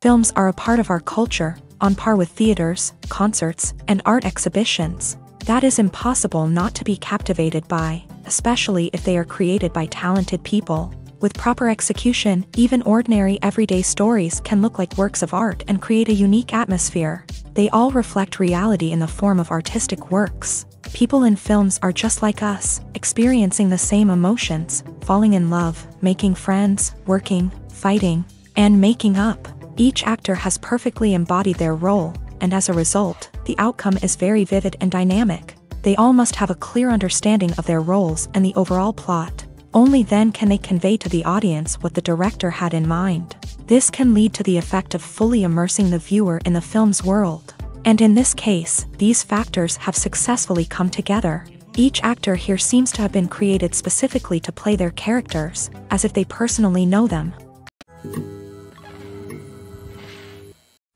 Films are a part of our culture, on par with theaters, concerts, and art exhibitions. That is impossible not to be captivated by, especially if they are created by talented people. With proper execution, even ordinary everyday stories can look like works of art and create a unique atmosphere. They all reflect reality in the form of artistic works. People in films are just like us, experiencing the same emotions, falling in love, making friends, working, fighting, and making up. Each actor has perfectly embodied their role, and as a result, the outcome is very vivid and dynamic. They all must have a clear understanding of their roles and the overall plot. Only then can they convey to the audience what the director had in mind. This can lead to the effect of fully immersing the viewer in the film's world. And in this case, these factors have successfully come together. Each actor here seems to have been created specifically to play their characters, as if they personally know them.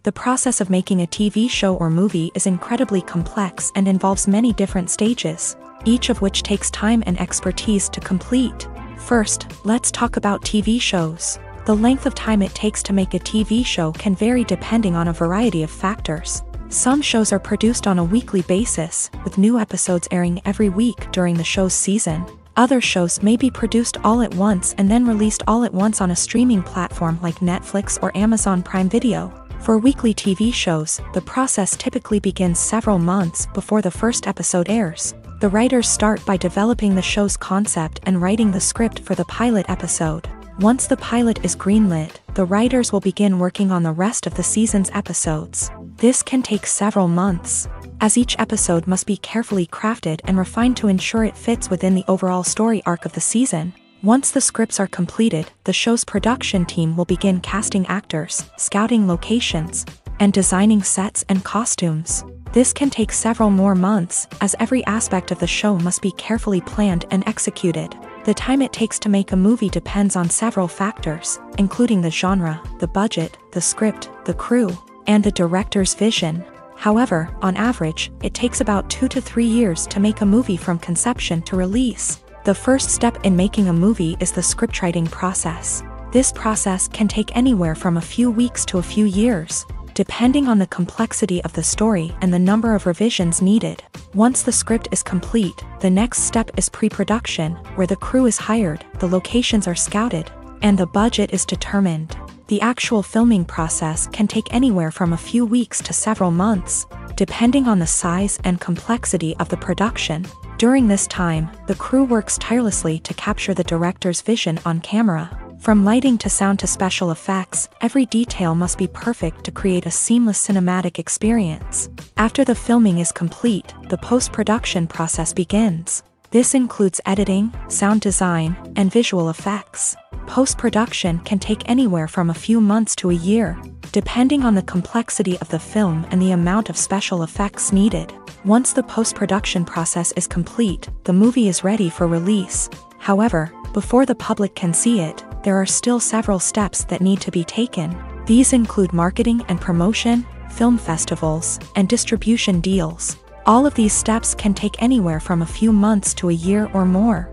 The process of making a TV show or movie is incredibly complex and involves many different stages, each of which takes time and expertise to complete. First, let's talk about TV shows. The length of time it takes to make a TV show can vary depending on a variety of factors. Some shows are produced on a weekly basis, with new episodes airing every week during the show's season. Other shows may be produced all at once and then released all at once on a streaming platform like Netflix or Amazon Prime Video. For weekly TV shows, the process typically begins several months before the first episode airs. The writers start by developing the show's concept and writing the script for the pilot episode. Once the pilot is greenlit, the writers will begin working on the rest of the season's episodes. This can take several months, as each episode must be carefully crafted and refined to ensure it fits within the overall story arc of the season. Once the scripts are completed, the show's production team will begin casting actors, scouting locations, and designing sets and costumes. This can take several more months, as every aspect of the show must be carefully planned and executed. The time it takes to make a movie depends on several factors, including the genre, the budget, the script, the crew, and the director's vision. However, on average, it takes about 2 to 3 years to make a movie from conception to release. The first step in making a movie is the scriptwriting process. This process can take anywhere from a few weeks to a few years, depending on the complexity of the story and the number of revisions needed. Once the script is complete, the next step is pre-production, where the crew is hired, the locations are scouted, and the budget is determined. The actual filming process can take anywhere from a few weeks to several months, depending on the size and complexity of the production. During this time, the crew works tirelessly to capture the director's vision on camera. From lighting to sound to special effects, every detail must be perfect to create a seamless cinematic experience. After the filming is complete, the post-production process begins. This includes editing, sound design, and visual effects. Post-production can take anywhere from a few months to a year, depending on the complexity of the film and the amount of special effects needed. Once the post-production process is complete, the movie is ready for release. However, before the public can see it, there are still several steps that need to be taken. These include marketing and promotion, film festivals, and distribution deals. All of these steps can take anywhere from a few months to a year or more.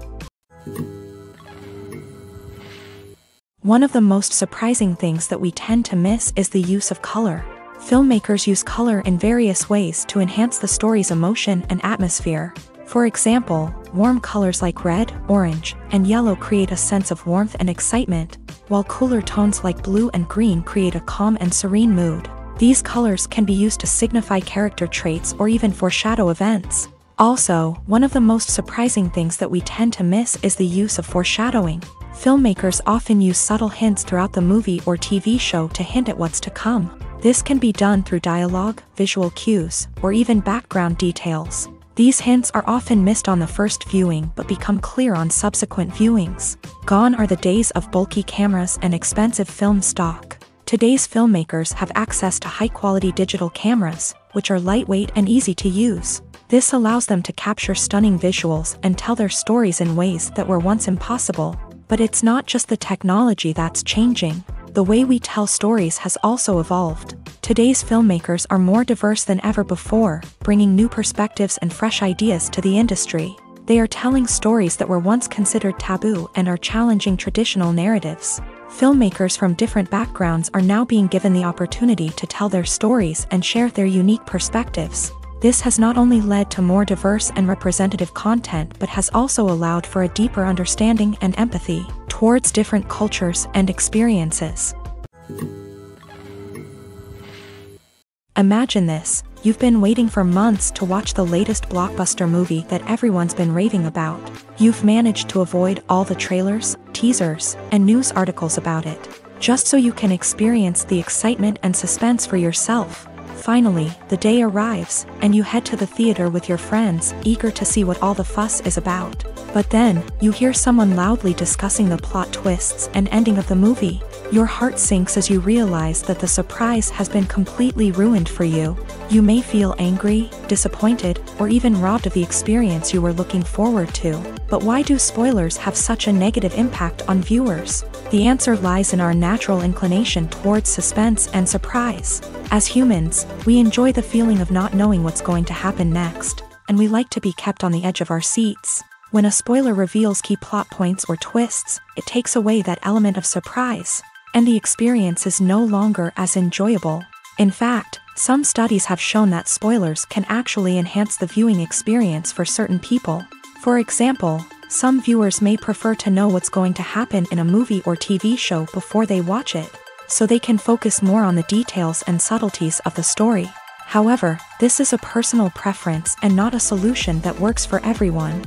One of the most surprising things that we tend to miss is the use of color. Filmmakers use color in various ways to enhance the story's emotion and atmosphere. For example, warm colors like red, orange, and yellow create a sense of warmth and excitement, while cooler tones like blue and green create a calm and serene mood. These colors can be used to signify character traits or even foreshadow events. Also, one of the most surprising things that we tend to miss is the use of foreshadowing. Filmmakers often use subtle hints throughout the movie or TV show to hint at what's to come. This can be done through dialogue, visual cues, or even background details. These hints are often missed on the first viewing but become clear on subsequent viewings. Gone are the days of bulky cameras and expensive film stock. Today's filmmakers have access to high-quality digital cameras, which are lightweight and easy to use. This allows them to capture stunning visuals and tell their stories in ways that were once impossible. But it's not just the technology that's changing. The way we tell stories has also evolved. Today's filmmakers are more diverse than ever before, bringing new perspectives and fresh ideas to the industry. They are telling stories that were once considered taboo and are challenging traditional narratives. Filmmakers from different backgrounds are now being given the opportunity to tell their stories and share their unique perspectives. This has not only led to more diverse and representative content but has also allowed for a deeper understanding and empathy towards different cultures and experiences. Imagine this: you've been waiting for months to watch the latest blockbuster movie that everyone's been raving about. You've managed to avoid all the trailers, teasers, and news articles about it, just so you can experience the excitement and suspense for yourself. Finally, the day arrives, and you head to the theater with your friends, eager to see what all the fuss is about. But then, you hear someone loudly discussing the plot twists and ending of the movie. Your heart sinks as you realize that the surprise has been completely ruined for you. You may feel angry, disappointed, or even robbed of the experience you were looking forward to. But why do spoilers have such a negative impact on viewers? The answer lies in our natural inclination towards suspense and surprise. As humans, we enjoy the feeling of not knowing what's going to happen next, and we like to be kept on the edge of our seats. When a spoiler reveals key plot points or twists, it takes away that element of surprise, and the experience is no longer as enjoyable. In fact, some studies have shown that spoilers can actually enhance the viewing experience for certain people. For example, some viewers may prefer to know what's going to happen in a movie or TV show before they watch it, so they can focus more on the details and subtleties of the story. However, this is a personal preference and not a solution that works for everyone.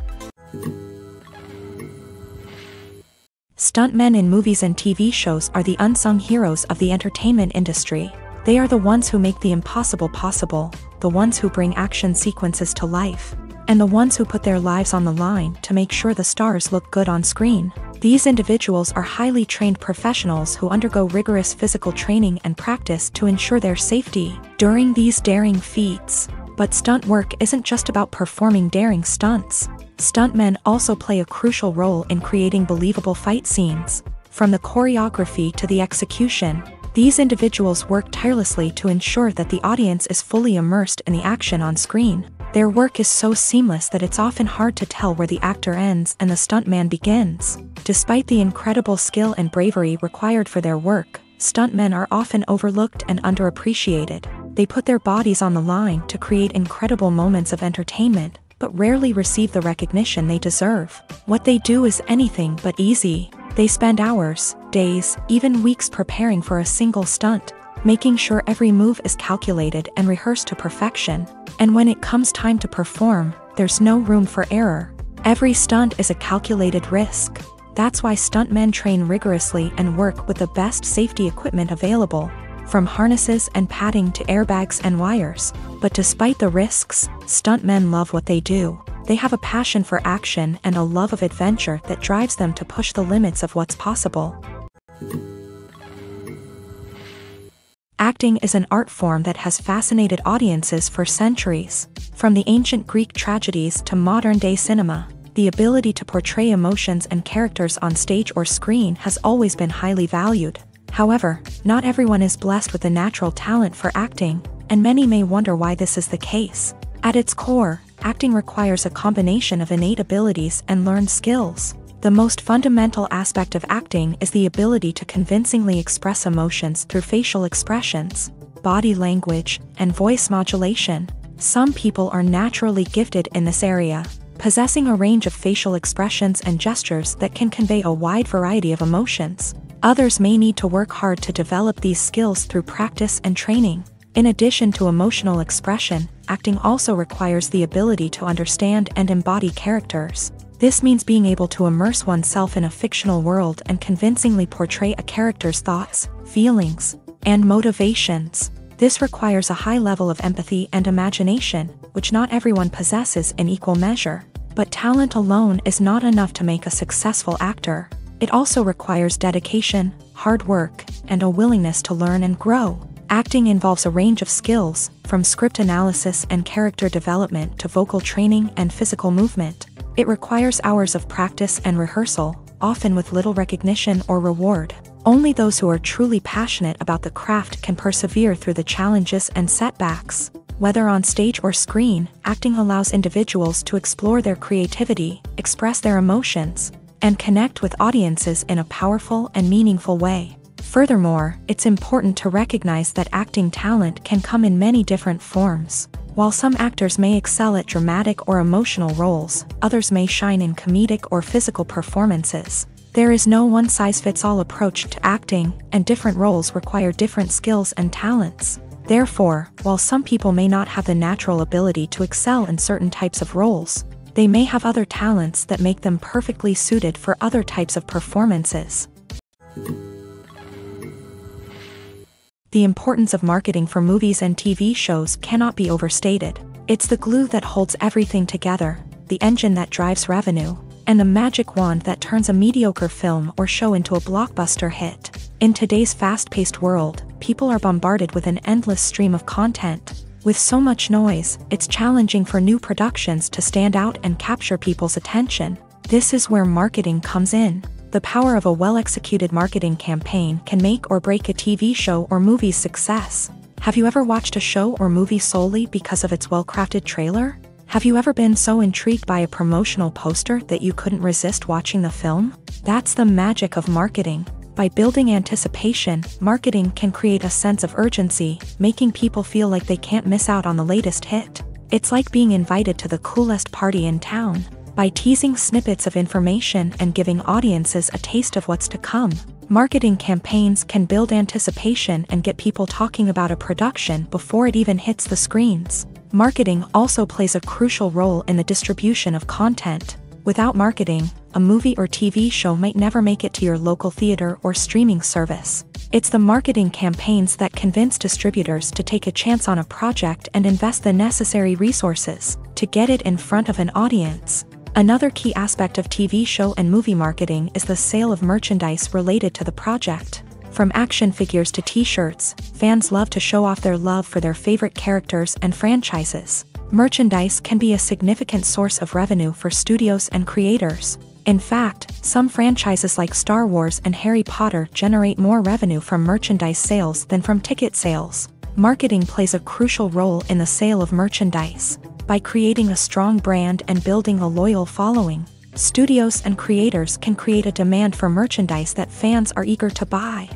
Stuntmen in movies and TV shows are the unsung heroes of the entertainment industry. They are the ones who make the impossible possible, the ones who bring action sequences to life, and the ones who put their lives on the line to make sure the stars look good on screen. These individuals are highly trained professionals who undergo rigorous physical training and practice to ensure their safety during these daring feats. But stunt work isn't just about performing daring stunts. Stuntmen also play a crucial role in creating believable fight scenes. From the choreography to the execution, these individuals work tirelessly to ensure that the audience is fully immersed in the action on screen. Their work is so seamless that it's often hard to tell where the actor ends and the stuntman begins. Despite the incredible skill and bravery required for their work, stuntmen are often overlooked and underappreciated. They put their bodies on the line to create incredible moments of entertainment, but rarely receive the recognition they deserve. What they do is anything but easy. They spend hours, days, even weeks preparing for a single stunt, making sure every move is calculated and rehearsed to perfection. And when it comes time to perform, there's no room for error. Every stunt is a calculated risk. That's why stuntmen train rigorously and work with the best safety equipment available, from harnesses and padding to airbags and wires. But despite the risks, stuntmen love what they do. They have a passion for action and a love of adventure that drives them to push the limits of what's possible. Acting is an art form that has fascinated audiences for centuries. From the ancient Greek tragedies to modern-day cinema, the ability to portray emotions and characters on stage or screen has always been highly valued. However, not everyone is blessed with the natural talent for acting, and many may wonder why this is the case. At its core, acting requires a combination of innate abilities and learned skills. The most fundamental aspect of acting is the ability to convincingly express emotions through facial expressions, body language, and voice modulation. Some people are naturally gifted in this area, possessing a range of facial expressions and gestures that can convey a wide variety of emotions. Others may need to work hard to develop these skills through practice and training. In addition to emotional expression, acting also requires the ability to understand and embody characters. This means being able to immerse oneself in a fictional world and convincingly portray a character's thoughts, feelings, and motivations. This requires a high level of empathy and imagination, which not everyone possesses in equal measure. But talent alone is not enough to make a successful actor. It also requires dedication, hard work, and a willingness to learn and grow. Acting involves a range of skills, from script analysis and character development to vocal training and physical movement. It requires hours of practice and rehearsal, often with little recognition or reward. Only those who are truly passionate about the craft can persevere through the challenges and setbacks. Whether on stage or screen, acting allows individuals to explore their creativity, express their emotions, and connect with audiences in a powerful and meaningful way. Furthermore, it's important to recognize that acting talent can come in many different forms. While some actors may excel at dramatic or emotional roles, others may shine in comedic or physical performances. There is no one-size-fits-all approach to acting, and different roles require different skills and talents. Therefore, while some people may not have the natural ability to excel in certain types of roles, they may have other talents that make them perfectly suited for other types of performances. The importance of marketing for movies and TV shows cannot be overstated. It's the glue that holds everything together, the engine that drives revenue, and the magic wand that turns a mediocre film or show into a blockbuster hit. In today's fast-paced world, people are bombarded with an endless stream of content. With so much noise, it's challenging for new productions to stand out and capture people's attention. This is where marketing comes in. The power of a well-executed marketing campaign can make or break a TV show or movie's success. Have you ever watched a show or movie solely because of its well-crafted trailer? Have you ever been so intrigued by a promotional poster that you couldn't resist watching the film? That's the magic of marketing. By building anticipation, marketing can create a sense of urgency, making people feel like they can't miss out on the latest hit. It's like being invited to the coolest party in town. By teasing snippets of information and giving audiences a taste of what's to come, marketing campaigns can build anticipation and get people talking about a production before it even hits the screens. Marketing also plays a crucial role in the distribution of content. Without marketing, a movie or TV show might never make it to your local theater or streaming service. It's the marketing campaigns that convince distributors to take a chance on a project and invest the necessary resources to get it in front of an audience. Another key aspect of TV show and movie marketing is the sale of merchandise related to the project. From action figures to t-shirts, fans love to show off their love for their favorite characters and franchises. Merchandise can be a significant source of revenue for studios and creators. In fact, some franchises like Star Wars and Harry Potter generate more revenue from merchandise sales than from ticket sales. Marketing plays a crucial role in the sale of merchandise. By creating a strong brand and building a loyal following, studios and creators can create a demand for merchandise that fans are eager to buy.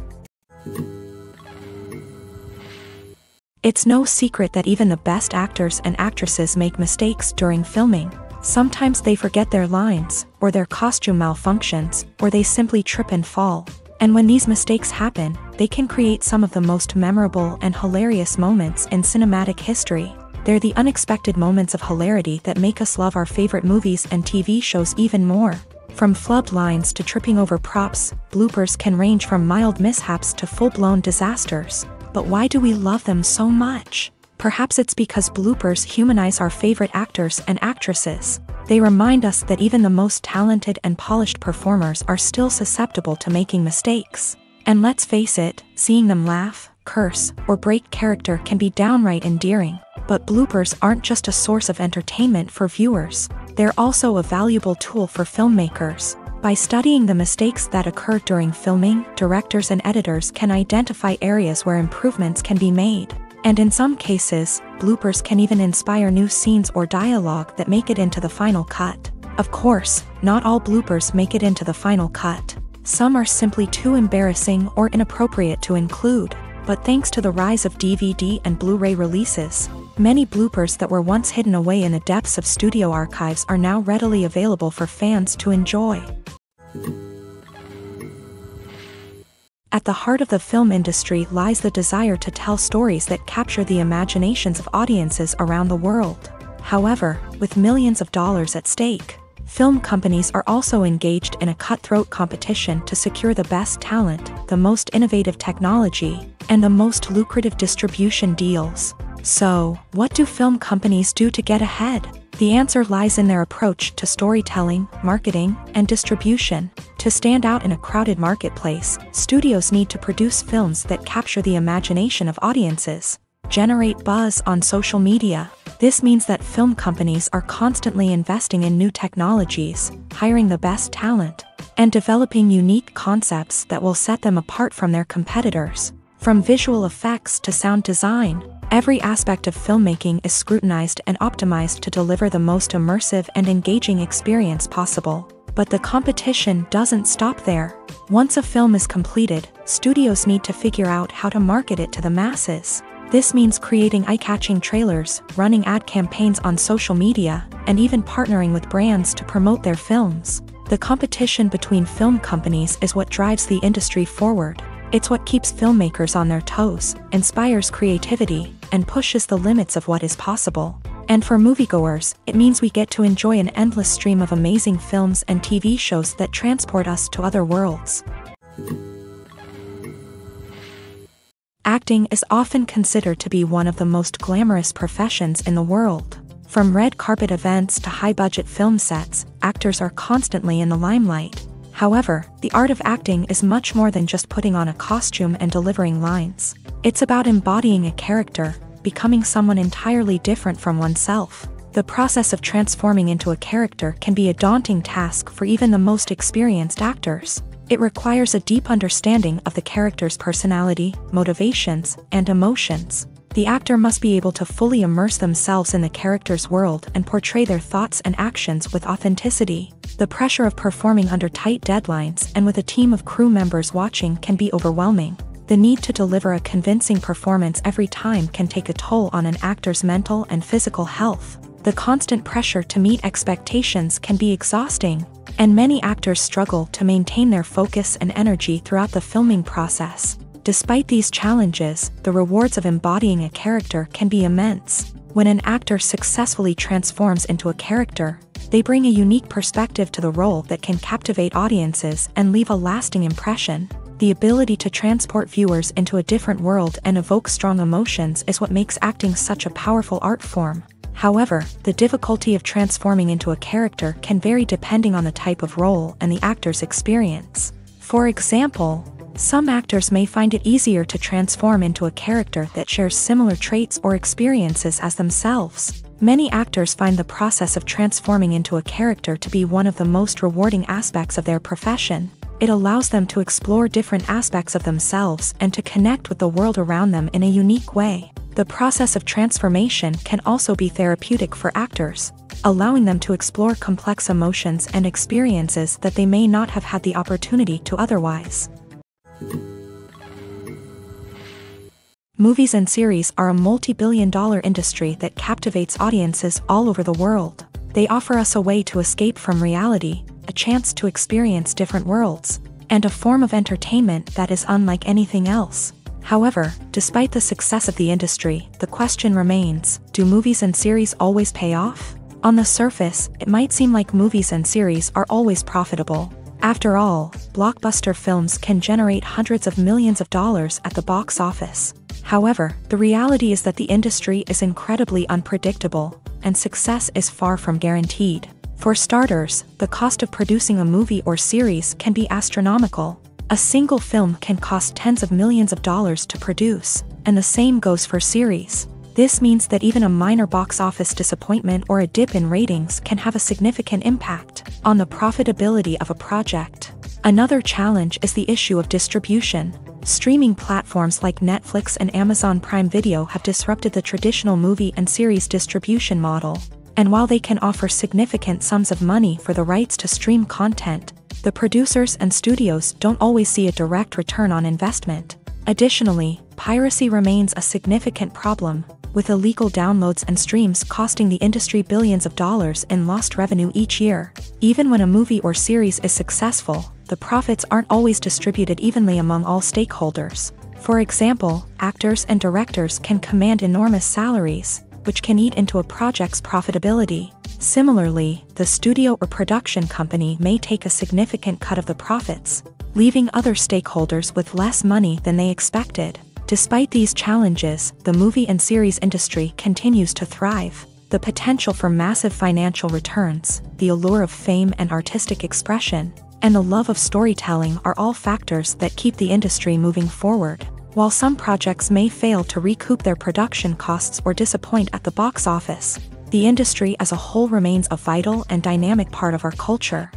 It's no secret that even the best actors and actresses make mistakes during filming. Sometimes they forget their lines, or their costume malfunctions, or they simply trip and fall. And when these mistakes happen, they can create some of the most memorable and hilarious moments in cinematic history. They're the unexpected moments of hilarity that make us love our favorite movies and TV shows even more. From flubbed lines to tripping over props, bloopers can range from mild mishaps to full-blown disasters. But why do we love them so much? Perhaps it's because bloopers humanize our favorite actors and actresses. They remind us that even the most talented and polished performers are still susceptible to making mistakes. And let's face it, seeing them laugh, curse, or break character can be downright endearing. But bloopers aren't just a source of entertainment for viewers. They're also a valuable tool for filmmakers. By studying the mistakes that occur during filming, directors and editors can identify areas where improvements can be made. And in some cases, bloopers can even inspire new scenes or dialogue that make it into the final cut. Of course, not all bloopers make it into the final cut. Some are simply too embarrassing or inappropriate to include. But thanks to the rise of DVD and Blu-ray releases, many bloopers that were once hidden away in the depths of studio archives are now readily available for fans to enjoy. At the heart of the film industry lies the desire to tell stories that capture the imaginations of audiences around the world. However, with millions of dollars at stake, film companies are also engaged in a cutthroat competition to secure the best talent, the most innovative technology, and the most lucrative distribution deals. So, what do film companies do to get ahead? The answer lies in their approach to storytelling, marketing, and distribution. To stand out in a crowded marketplace, studios need to produce films that capture the imagination of audiences, generate buzz on social media. This means that film companies are constantly investing in new technologies, hiring the best talent, and developing unique concepts that will set them apart from their competitors. From visual effects to sound design, every aspect of filmmaking is scrutinized and optimized to deliver the most immersive and engaging experience possible. But the competition doesn't stop there. Once a film is completed, studios need to figure out how to market it to the masses. This means creating eye-catching trailers, running ad campaigns on social media, and even partnering with brands to promote their films. The competition between film companies is what drives the industry forward. It's what keeps filmmakers on their toes, inspires creativity, and pushes the limits of what is possible. And for moviegoers, it means we get to enjoy an endless stream of amazing films and TV shows that transport us to other worlds. Acting is often considered to be one of the most glamorous professions in the world. From red carpet events to high-budget film sets, actors are constantly in the limelight. However, the art of acting is much more than just putting on a costume and delivering lines. It's about embodying a character, becoming someone entirely different from oneself. The process of transforming into a character can be a daunting task for even the most experienced actors. It requires a deep understanding of the character's personality, motivations, and emotions. The actor must be able to fully immerse themselves in the character's world and portray their thoughts and actions with authenticity. The pressure of performing under tight deadlines and with a team of crew members watching can be overwhelming. The need to deliver a convincing performance every time can take a toll on an actor's mental and physical health. The constant pressure to meet expectations can be exhausting, and many actors struggle to maintain their focus and energy throughout the filming process. Despite these challenges, the rewards of embodying a character can be immense. When an actor successfully transforms into a character, they bring a unique perspective to the role that can captivate audiences and leave a lasting impression. The ability to transport viewers into a different world and evoke strong emotions is what makes acting such a powerful art form. However, the difficulty of transforming into a character can vary depending on the type of role and the actor's experience. For example, some actors may find it easier to transform into a character that shares similar traits or experiences as themselves. Many actors find the process of transforming into a character to be one of the most rewarding aspects of their profession. It allows them to explore different aspects of themselves and to connect with the world around them in a unique way. The process of transformation can also be therapeutic for actors, allowing them to explore complex emotions and experiences that they may not have had the opportunity to otherwise. Movies and series are a multi-billion-dollar industry that captivates audiences all over the world. They offer us a way to escape from reality, a chance to experience different worlds, and a form of entertainment that is unlike anything else. However, despite the success of the industry, the question remains, do movies and series always pay off? On the surface, it might seem like movies and series are always profitable. After all, blockbuster films can generate hundreds of millions of dollars at the box office. However, the reality is that the industry is incredibly unpredictable, and success is far from guaranteed. For starters, the cost of producing a movie or series can be astronomical. A single film can cost tens of millions of dollars to produce, and the same goes for series. This means that even a minor box office disappointment or a dip in ratings can have a significant impact on the profitability of a project. Another challenge is the issue of distribution. Streaming platforms like Netflix and Amazon Prime Video have disrupted the traditional movie and series distribution model. And while they can offer significant sums of money for the rights to stream content, the producers and studios don't always see a direct return on investment. Additionally, piracy remains a significant problem, with illegal downloads and streams costing the industry billions of dollars in lost revenue each year. Even when a movie or series is successful, the the profits aren't always distributed evenly among all stakeholders. For example, actors and directors can command enormous salaries, which can eat into a project's profitability. Similarly, the studio or production company may take a significant cut of the profits, leaving other stakeholders with less money than they expected. Despite these challenges, the movie and series industry continues to thrive. The potential for massive financial returns, the allure of fame and artistic expression, and the love of storytelling are all factors that keep the industry moving forward. While some projects may fail to recoup their production costs or disappoint at the box office, the industry as a whole remains a vital and dynamic part of our culture.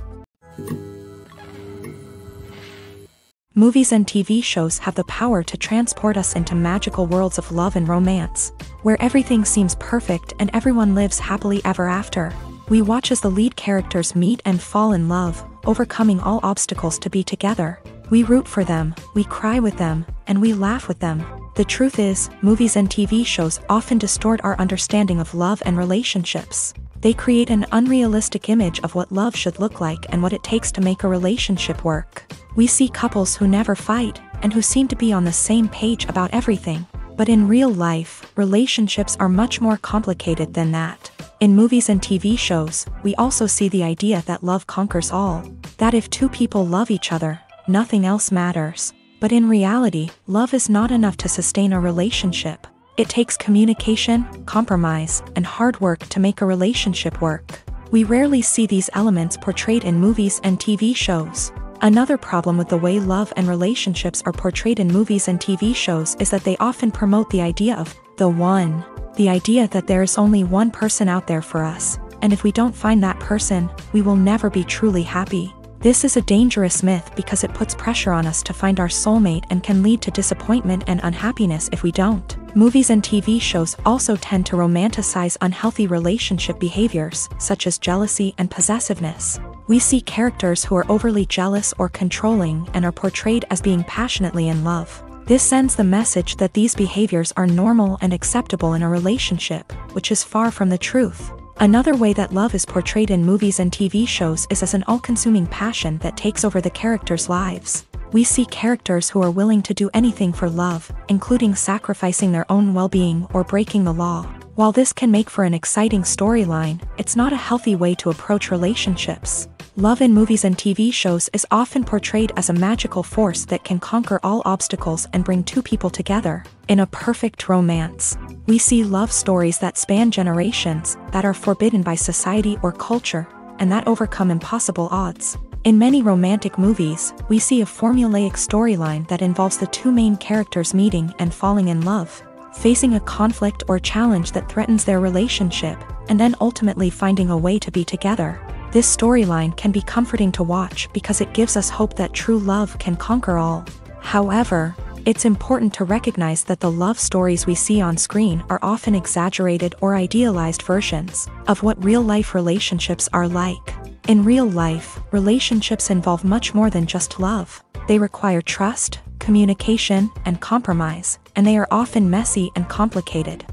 Movies and TV shows have the power to transport us into magical worlds of love and romance, where everything seems perfect and everyone lives happily ever after. We watch as the lead characters meet and fall in love, overcoming all obstacles to be together. We root for them, we cry with them, and we laugh with them. The truth is, movies and TV shows often distort our understanding of love and relationships. They create an unrealistic image of what love should look like and what it takes to make a relationship work. We see couples who never fight, and who seem to be on the same page about everything. But in real life, relationships are much more complicated than that. In movies and TV shows, we also see the idea that love conquers all. That if two people love each other, nothing else matters. But in reality, love is not enough to sustain a relationship. It takes communication, compromise, and hard work to make a relationship work. We rarely see these elements portrayed in movies and TV shows. Another problem with the way love and relationships are portrayed in movies and TV shows is that they often promote the idea of the one. The idea that there is only one person out there for us, and if we don't find that person, we will never be truly happy. This is a dangerous myth because it puts pressure on us to find our soulmate and can lead to disappointment and unhappiness if we don't. Movies and TV shows also tend to romanticize unhealthy relationship behaviors, such as jealousy and possessiveness. We see characters who are overly jealous or controlling and are portrayed as being passionately in love. This sends the message that these behaviors are normal and acceptable in a relationship, which is far from the truth. Another way that love is portrayed in movies and TV shows is as an all-consuming passion that takes over the characters' lives. We see characters who are willing to do anything for love, including sacrificing their own well-being or breaking the law. While this can make for an exciting storyline, it's not a healthy way to approach relationships. Love in movies and TV shows is often portrayed as a magical force that can conquer all obstacles and bring two people together. In a perfect romance, we see love stories that span generations, that are forbidden by society or culture, and that overcome impossible odds. In many romantic movies, we see a formulaic storyline that involves the two main characters meeting and falling in love, facing a conflict or challenge that threatens their relationship, and then ultimately finding a way to be together. This storyline can be comforting to watch because it gives us hope that true love can conquer all. However, it's important to recognize that the love stories we see on screen are often exaggerated or idealized versions of what real-life relationships are like. In real life, relationships involve much more than just love. They require trust, communication, and compromise, and they are often messy and complicated.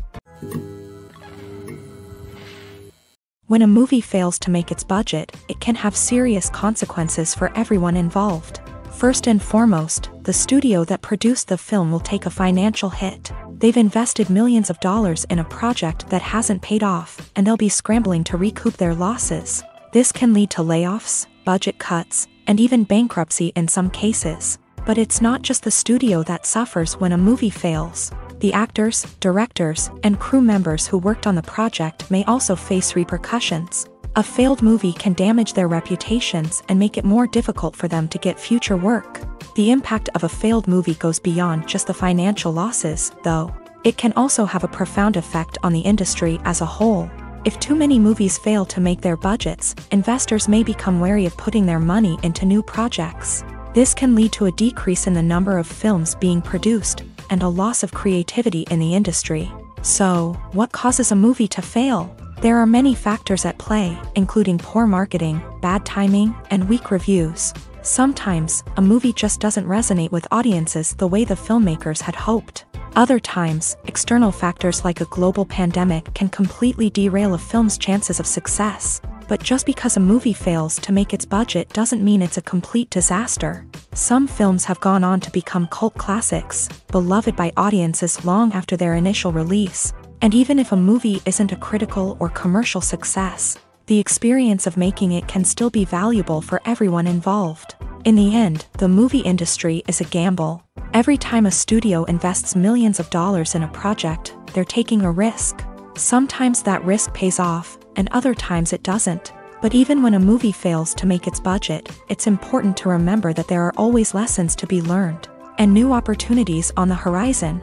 When a movie fails to make its budget, it can have serious consequences for everyone involved. First and foremost, the studio that produced the film will take a financial hit. They've invested millions of dollars in a project that hasn't paid off, and they'll be scrambling to recoup their losses. This can lead to layoffs, budget cuts, and even bankruptcy in some cases. But it's not just the studio that suffers when a movie fails. The actors, directors, and crew members who worked on the project may also face repercussions. A failed movie can damage their reputations and make it more difficult for them to get future work. The impact of a failed movie goes beyond just the financial losses, though. It can also have a profound effect on the industry as a whole. If too many movies fail to make their budgets, investors may become wary of putting their money into new projects. This can lead to a decrease in the number of films being produced, and a loss of creativity in the industry. So, what causes a movie to fail? There are many factors at play, including poor marketing, bad timing, and weak reviews. Sometimes, a movie just doesn't resonate with audiences the way the filmmakers had hoped. Other times, external factors like a global pandemic can completely derail a film's chances of success. But just because a movie fails to make its budget doesn't mean it's a complete disaster. Some films have gone on to become cult classics, beloved by audiences long after their initial release. And even if a movie isn't a critical or commercial success, the experience of making it can still be valuable for everyone involved. In the end, the movie industry is a gamble. Every time a studio invests millions of dollars in a project, they're taking a risk. Sometimes that risk pays off, and other times it doesn't. But even when a movie fails to make its budget, it's important to remember that there are always lessons to be learned, and new opportunities on the horizon.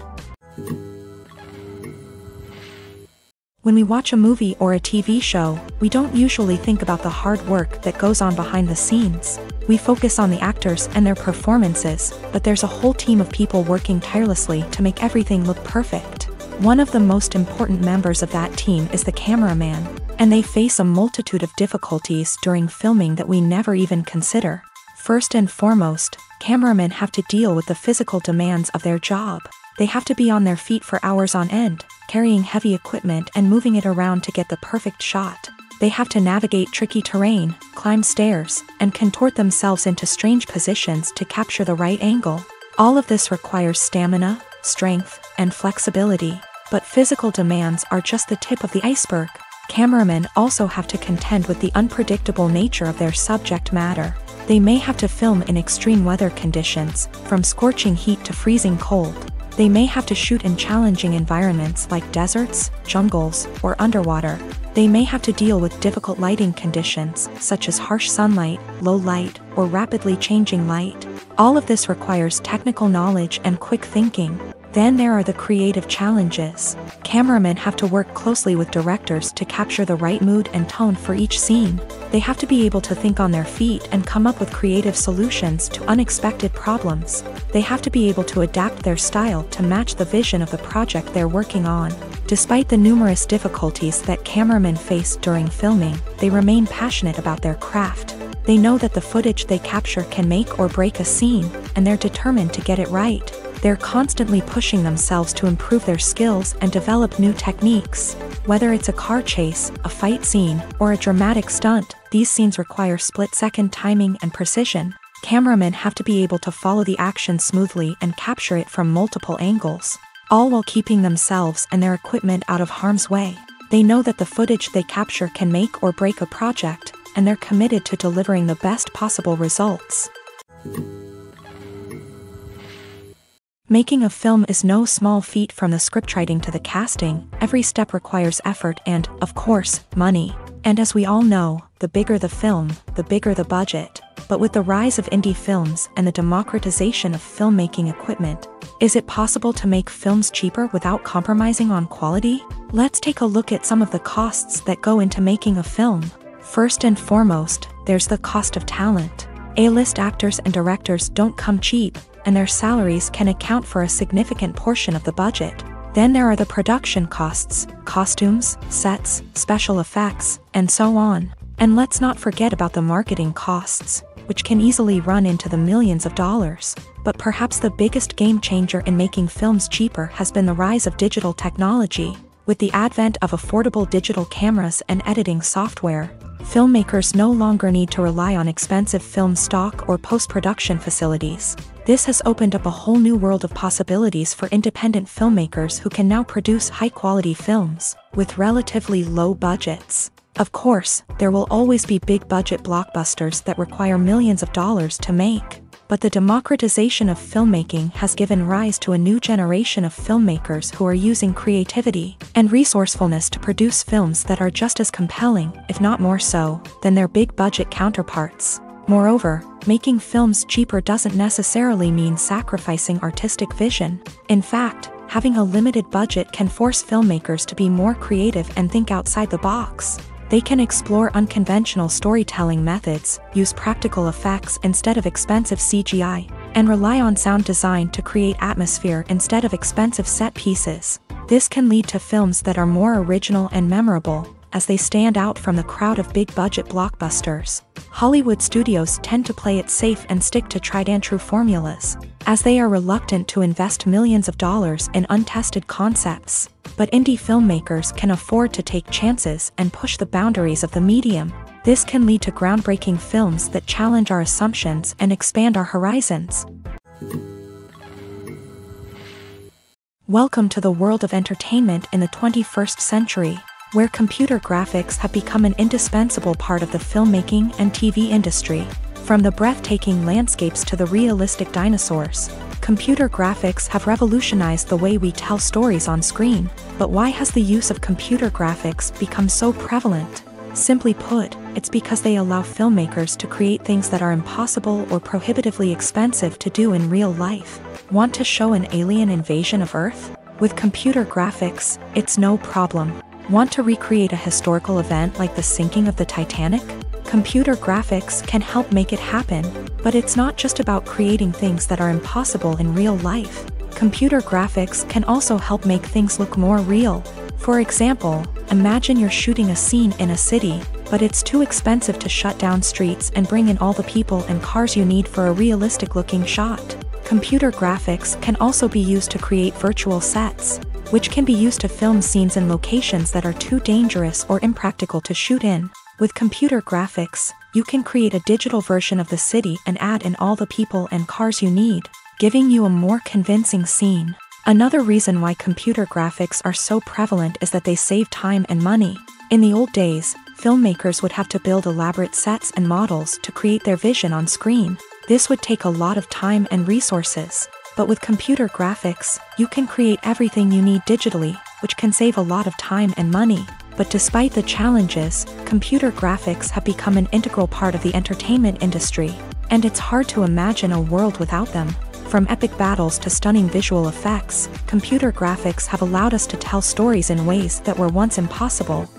When we watch a movie or a TV show, we don't usually think about the hard work that goes on behind the scenes. We focus on the actors and their performances, but there's a whole team of people working tirelessly to make everything look perfect. One of the most important members of that team is the cameraman, and they face a multitude of difficulties during filming that we never even consider. First and foremost, cameramen have to deal with the physical demands of their job. They have to be on their feet for hours on end, carrying heavy equipment and moving it around to get the perfect shot. They have to navigate tricky terrain, climb stairs, and contort themselves into strange positions to capture the right angle. All of this requires stamina, strength, and flexibility. But physical demands are just the tip of the iceberg. Cameramen also have to contend with the unpredictable nature of their subject matter. They may have to film in extreme weather conditions, from scorching heat to freezing cold. They may have to shoot in challenging environments like deserts, jungles, or underwater. They may have to deal with difficult lighting conditions, such as harsh sunlight, low light, or rapidly changing light. All of this requires technical knowledge and quick thinking. Then there are the creative challenges. Cameramen have to work closely with directors to capture the right mood and tone for each scene. They have to be able to think on their feet and come up with creative solutions to unexpected problems. They have to be able to adapt their style to match the vision of the project they're working on. Despite the numerous difficulties that cameramen face during filming, they remain passionate about their craft. They know that the footage they capture can make or break a scene, and they're determined to get it right. They're constantly pushing themselves to improve their skills and develop new techniques. Whether it's a car chase, a fight scene, or a dramatic stunt, these scenes require split-second timing and precision. Cameramen have to be able to follow the action smoothly and capture it from multiple angles, all while keeping themselves and their equipment out of harm's way. They know that the footage they capture can make or break a project, and they're committed to delivering the best possible results. Making a film is no small feat. From the scriptwriting to the casting. Every step requires effort and, of course, money. And as we all know, the bigger the film, the bigger the budget. But with the rise of indie films and the democratization of filmmaking equipment, is it possible to make films cheaper without compromising on quality? Let's take a look at some of the costs that go into making a film. First and foremost, there's the cost of talent. A-list actors and directors don't come cheap, and their salaries can account for a significant portion of the budget. Then there are the production costs, costumes, sets, special effects, and so on. And let's not forget about the marketing costs, which can easily run into the millions of dollars. But perhaps the biggest game changer in making films cheaper has been the rise of digital technology. With the advent of affordable digital cameras and editing software, filmmakers no longer need to rely on expensive film stock or post-production facilities. This has opened up a whole new world of possibilities for independent filmmakers who can now produce high-quality films with relatively low budgets. Of course, there will always be big-budget blockbusters that require millions of dollars to make. But the democratization of filmmaking has given rise to a new generation of filmmakers who are using creativity and resourcefulness to produce films that are just as compelling, if not more so, than their big-budget counterparts. Moreover, making films cheaper doesn't necessarily mean sacrificing artistic vision. In fact, having a limited budget can force filmmakers to be more creative and think outside the box. They can explore unconventional storytelling methods, use practical effects instead of expensive CGI, and rely on sound design to create atmosphere instead of expensive set pieces. This can lead to films that are more original and memorable, as they stand out from the crowd of big-budget blockbusters. Hollywood studios tend to play it safe and stick to tried-and-true formulas, as they are reluctant to invest millions of dollars in untested concepts. But indie filmmakers can afford to take chances and push the boundaries of the medium. This can lead to groundbreaking films that challenge our assumptions and expand our horizons. Welcome to the world of entertainment in the 21st century, where computer graphics have become an indispensable part of the filmmaking and TV industry. From the breathtaking landscapes to the realistic dinosaurs, computer graphics have revolutionized the way we tell stories on screen. But why has the use of computer graphics become so prevalent? Simply put, it's because they allow filmmakers to create things that are impossible or prohibitively expensive to do in real life. Want to show an alien invasion of Earth? With computer graphics, it's no problem. Want to recreate a historical event like the sinking of the Titanic? Computer graphics can help make it happen, but it's not just about creating things that are impossible in real life. Computer graphics can also help make things look more real. For example, imagine you're shooting a scene in a city, but it's too expensive to shut down streets and bring in all the people and cars you need for a realistic-looking shot. Computer graphics can also be used to create virtual sets, which can be used to film scenes in locations that are too dangerous or impractical to shoot in. With computer graphics, you can create a digital version of the city and add in all the people and cars you need, giving you a more convincing scene. Another reason why computer graphics are so prevalent is that they save time and money. In the old days, filmmakers would have to build elaborate sets and models to create their vision on screen. This would take a lot of time and resources. But with computer graphics, you can create everything you need digitally, which can save a lot of time and money. But despite the challenges, computer graphics have become an integral part of the entertainment industry, and it's hard to imagine a world without them. From epic battles to stunning visual effects, computer graphics have allowed us to tell stories in ways that were once impossible.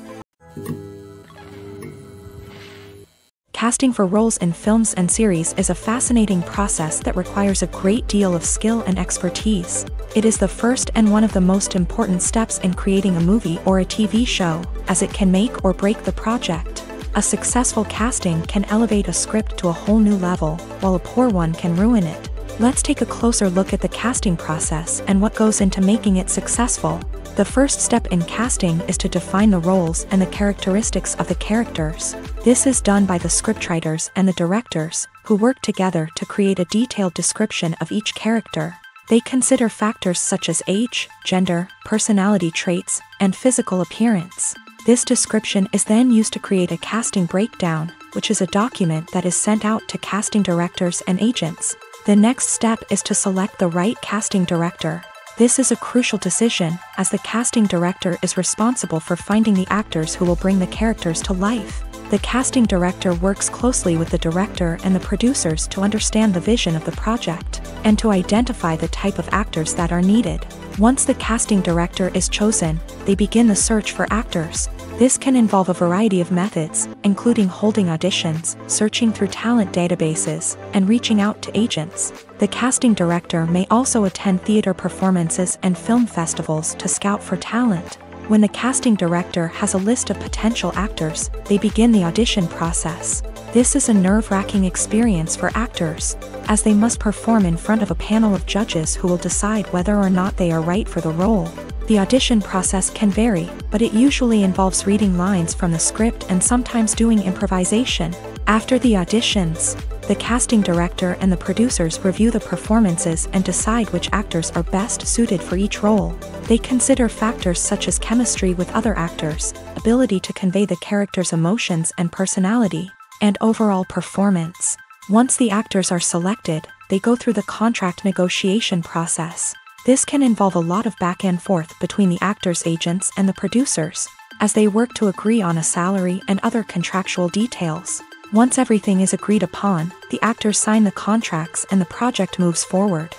Casting for roles in films and series is a fascinating process that requires a great deal of skill and expertise. It is the first and one of the most important steps in creating a movie or a TV show, as it can make or break the project. A successful casting can elevate a script to a whole new level, while a poor one can ruin it. Let's take a closer look at the casting process and what goes into making it successful. The first step in casting is to define the roles and the characteristics of the characters. This is done by the scriptwriters and the directors, who work together to create a detailed description of each character. They consider factors such as age, gender, personality traits, and physical appearance. This description is then used to create a casting breakdown, which is a document that is sent out to casting directors and agents. The next step is to select the right casting director. This is a crucial decision, as the casting director is responsible for finding the actors who will bring the characters to life. The casting director works closely with the director and the producers to understand the vision of the project, and to identify the type of actors that are needed. Once the casting director is chosen, they begin the search for actors. This can involve a variety of methods, including holding auditions, searching through talent databases, and reaching out to agents. The casting director may also attend theater performances and film festivals to scout for talent. When the casting director has a list of potential actors, they begin the audition process. This is a nerve-wracking experience for actors, as they must perform in front of a panel of judges who will decide whether or not they are right for the role. The audition process can vary, but it usually involves reading lines from the script and sometimes doing improvisation. After the auditions, the casting director and the producers review the performances and decide which actors are best suited for each role. They consider factors such as chemistry with other actors, ability to convey the character's emotions and personality, and overall performance. Once the actors are selected, they go through the contract negotiation process. This can involve a lot of back and forth between the actors' agents and the producers, as they work to agree on a salary and other contractual details. Once everything is agreed upon, the actors sign the contracts and the project moves forward.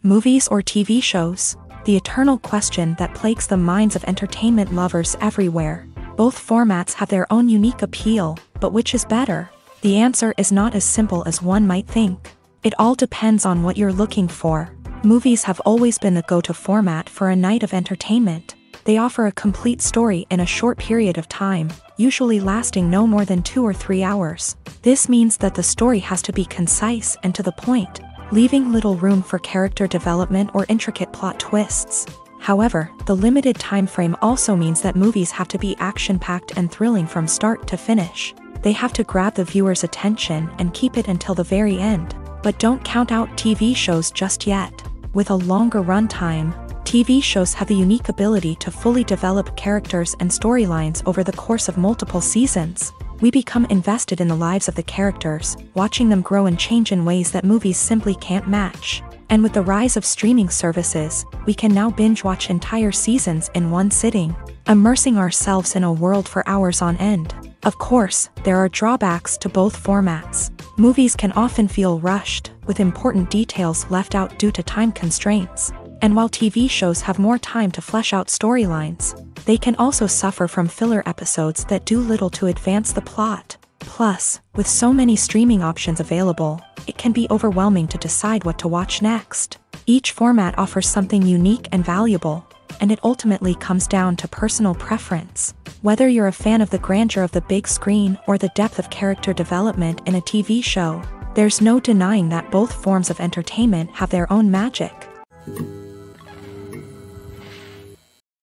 Movies or TV shows? The eternal question that plagues the minds of entertainment lovers everywhere. Both formats have their own unique appeal, but which is better? The answer is not as simple as one might think. It all depends on what you're looking for. Movies have always been the go-to format for a night of entertainment. They offer a complete story in a short period of time, usually lasting no more than 2 or 3 hours. This means that the story has to be concise and to the point, leaving little room for character development or intricate plot twists. However, the limited time frame also means that movies have to be action-packed and thrilling from start to finish. They have to grab the viewer's attention and keep it until the very end. But don't count out TV shows just yet. With a longer runtime, TV shows have the unique ability to fully develop characters and storylines over the course of multiple seasons. We become invested in the lives of the characters, watching them grow and change in ways that movies simply can't match. And with the rise of streaming services, we can now binge-watch entire seasons in one sitting, immersing ourselves in a world for hours on end. Of course, there are drawbacks to both formats. Movies can often feel rushed, with important details left out due to time constraints. And while TV shows have more time to flesh out storylines, they can also suffer from filler episodes that do little to advance the plot. Plus, with so many streaming options available, it can be overwhelming to decide what to watch next. Each format offers something unique and valuable, and it ultimately comes down to personal preference. Whether you're a fan of the grandeur of the big screen or the depth of character development in a TV show, there's no denying that both forms of entertainment have their own magic.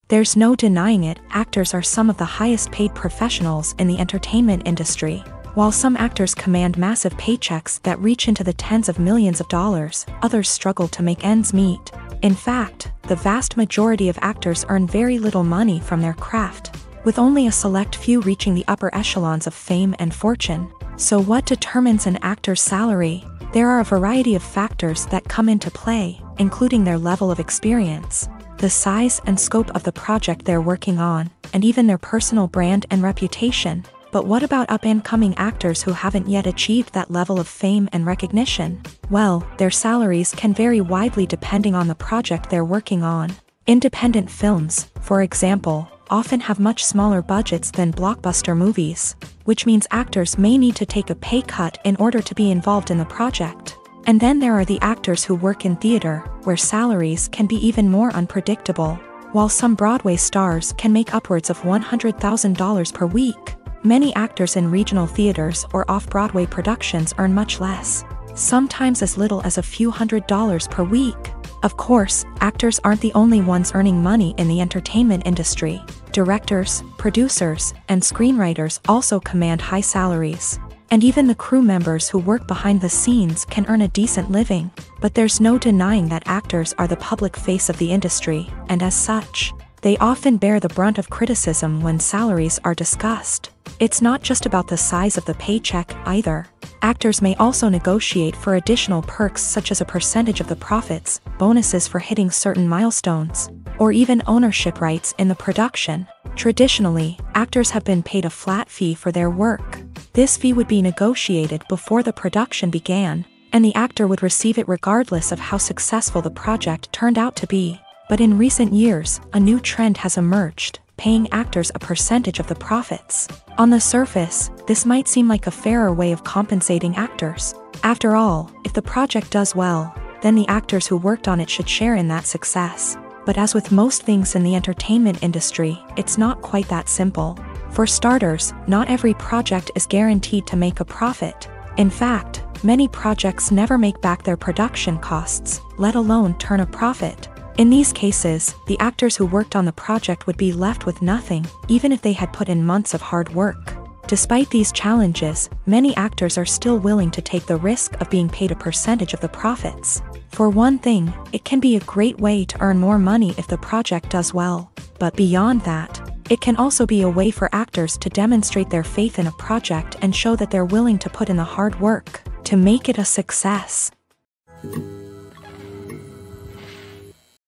There's no denying it, actors are some of the highest paid professionals in the entertainment industry. While some actors command massive paychecks that reach into the tens of millions of dollars, others struggle to make ends meet. In fact, the vast majority of actors earn very little money from their craft, with only a select few reaching the upper echelons of fame and fortune. So what determines an actor's salary? There are a variety of factors that come into play, including their level of experience, the size and scope of the project they're working on, and even their personal brand and reputation. But what about up-and-coming actors who haven't yet achieved that level of fame and recognition? Well, their salaries can vary widely depending on the project they're working on. Independent films, for example, often have much smaller budgets than blockbuster movies, which means actors may need to take a pay cut in order to be involved in the project. And then there are the actors who work in theater, where salaries can be even more unpredictable. While some Broadway stars can make upwards of $100,000 per week, many actors in regional theaters or off-Broadway productions earn much less, sometimes as little as a few $100s per week. Of course, actors aren't the only ones earning money in the entertainment industry. Directors, producers, and screenwriters also command high salaries. And even the crew members who work behind the scenes can earn a decent living. But there's no denying that actors are the public face of the industry, and as such, they often bear the brunt of criticism when salaries are discussed. It's not just about the size of the paycheck either. Actors may also negotiate for additional perks such as a percentage of the profits, bonuses for hitting certain milestones, or even ownership rights in the production. Traditionally, actors have been paid a flat fee for their work. This fee would be negotiated before the production began, and the actor would receive it regardless of how successful the project turned out to be. But in recent years, a new trend has emerged, paying actors a percentage of the profits. On the surface, this might seem like a fairer way of compensating actors. After all, if the project does well, then the actors who worked on it should share in that success. But as with most things in the entertainment industry, it's not quite that simple. For starters, not every project is guaranteed to make a profit. In fact, many projects never make back their production costs, let alone turn a profit. In these cases, the actors who worked on the project would be left with nothing, even if they had put in months of hard work. Despite these challenges, many actors are still willing to take the risk of being paid a percentage of the profits. For one thing, it can be a great way to earn more money if the project does well. But beyond that, it can also be a way for actors to demonstrate their faith in a project and show that they're willing to put in the hard work to make it a success.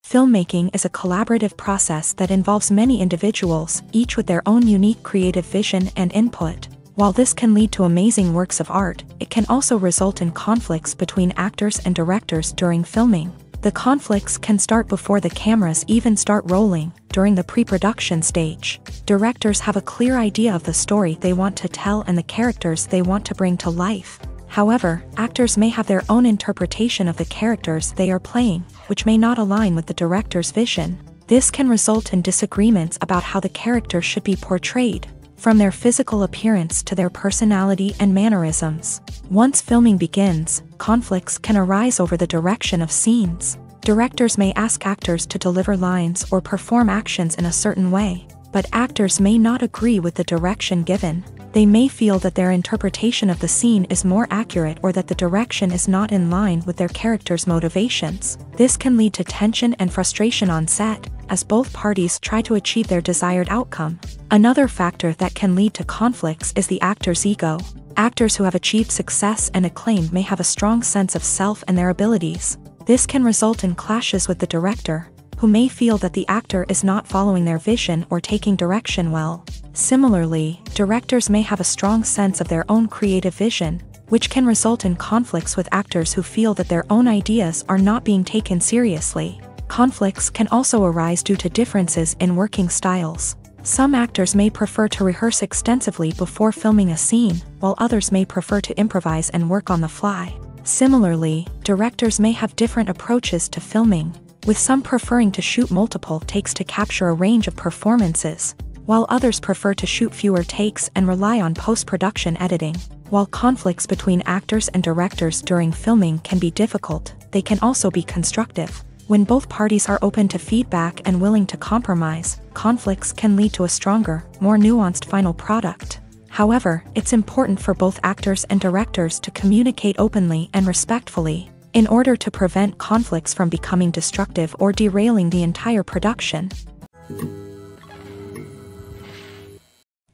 Filmmaking is a collaborative process that involves many individuals, each with their own unique creative vision and input. While this can lead to amazing works of art, it can also result in conflicts between actors and directors during filming. The conflicts can start before the cameras even start rolling, during the pre-production stage. Directors have a clear idea of the story they want to tell and the characters they want to bring to life. However, actors may have their own interpretation of the characters they are playing, which may not align with the director's vision. This can result in disagreements about how the character should be portrayed, from their physical appearance to their personality and mannerisms. Once filming begins, conflicts can arise over the direction of scenes. Directors may ask actors to deliver lines or perform actions in a certain way, but actors may not agree with the direction given. They may feel that their interpretation of the scene is more accurate or that the direction is not in line with their character's motivations. This can lead to tension and frustration on set, as both parties try to achieve their desired outcome. Another factor that can lead to conflicts is the actor's ego. Actors who have achieved success and acclaim may have a strong sense of self and their abilities. This can result in clashes with the director, who may feel that the actor is not following their vision or taking direction well. Similarly, directors may have a strong sense of their own creative vision, which can result in conflicts with actors who feel that their own ideas are not being taken seriously. Conflicts can also arise due to differences in working styles. Some actors may prefer to rehearse extensively before filming a scene, while others may prefer to improvise and work on the fly. Similarly, directors may have different approaches to filming, with some preferring to shoot multiple takes to capture a range of performances, while others prefer to shoot fewer takes and rely on post-production editing. While conflicts between actors and directors during filming can be difficult, they can also be constructive. When both parties are open to feedback and willing to compromise, conflicts can lead to a stronger, more nuanced final product. However, it's important for both actors and directors to communicate openly and respectfully, in order to prevent conflicts from becoming destructive or derailing the entire production.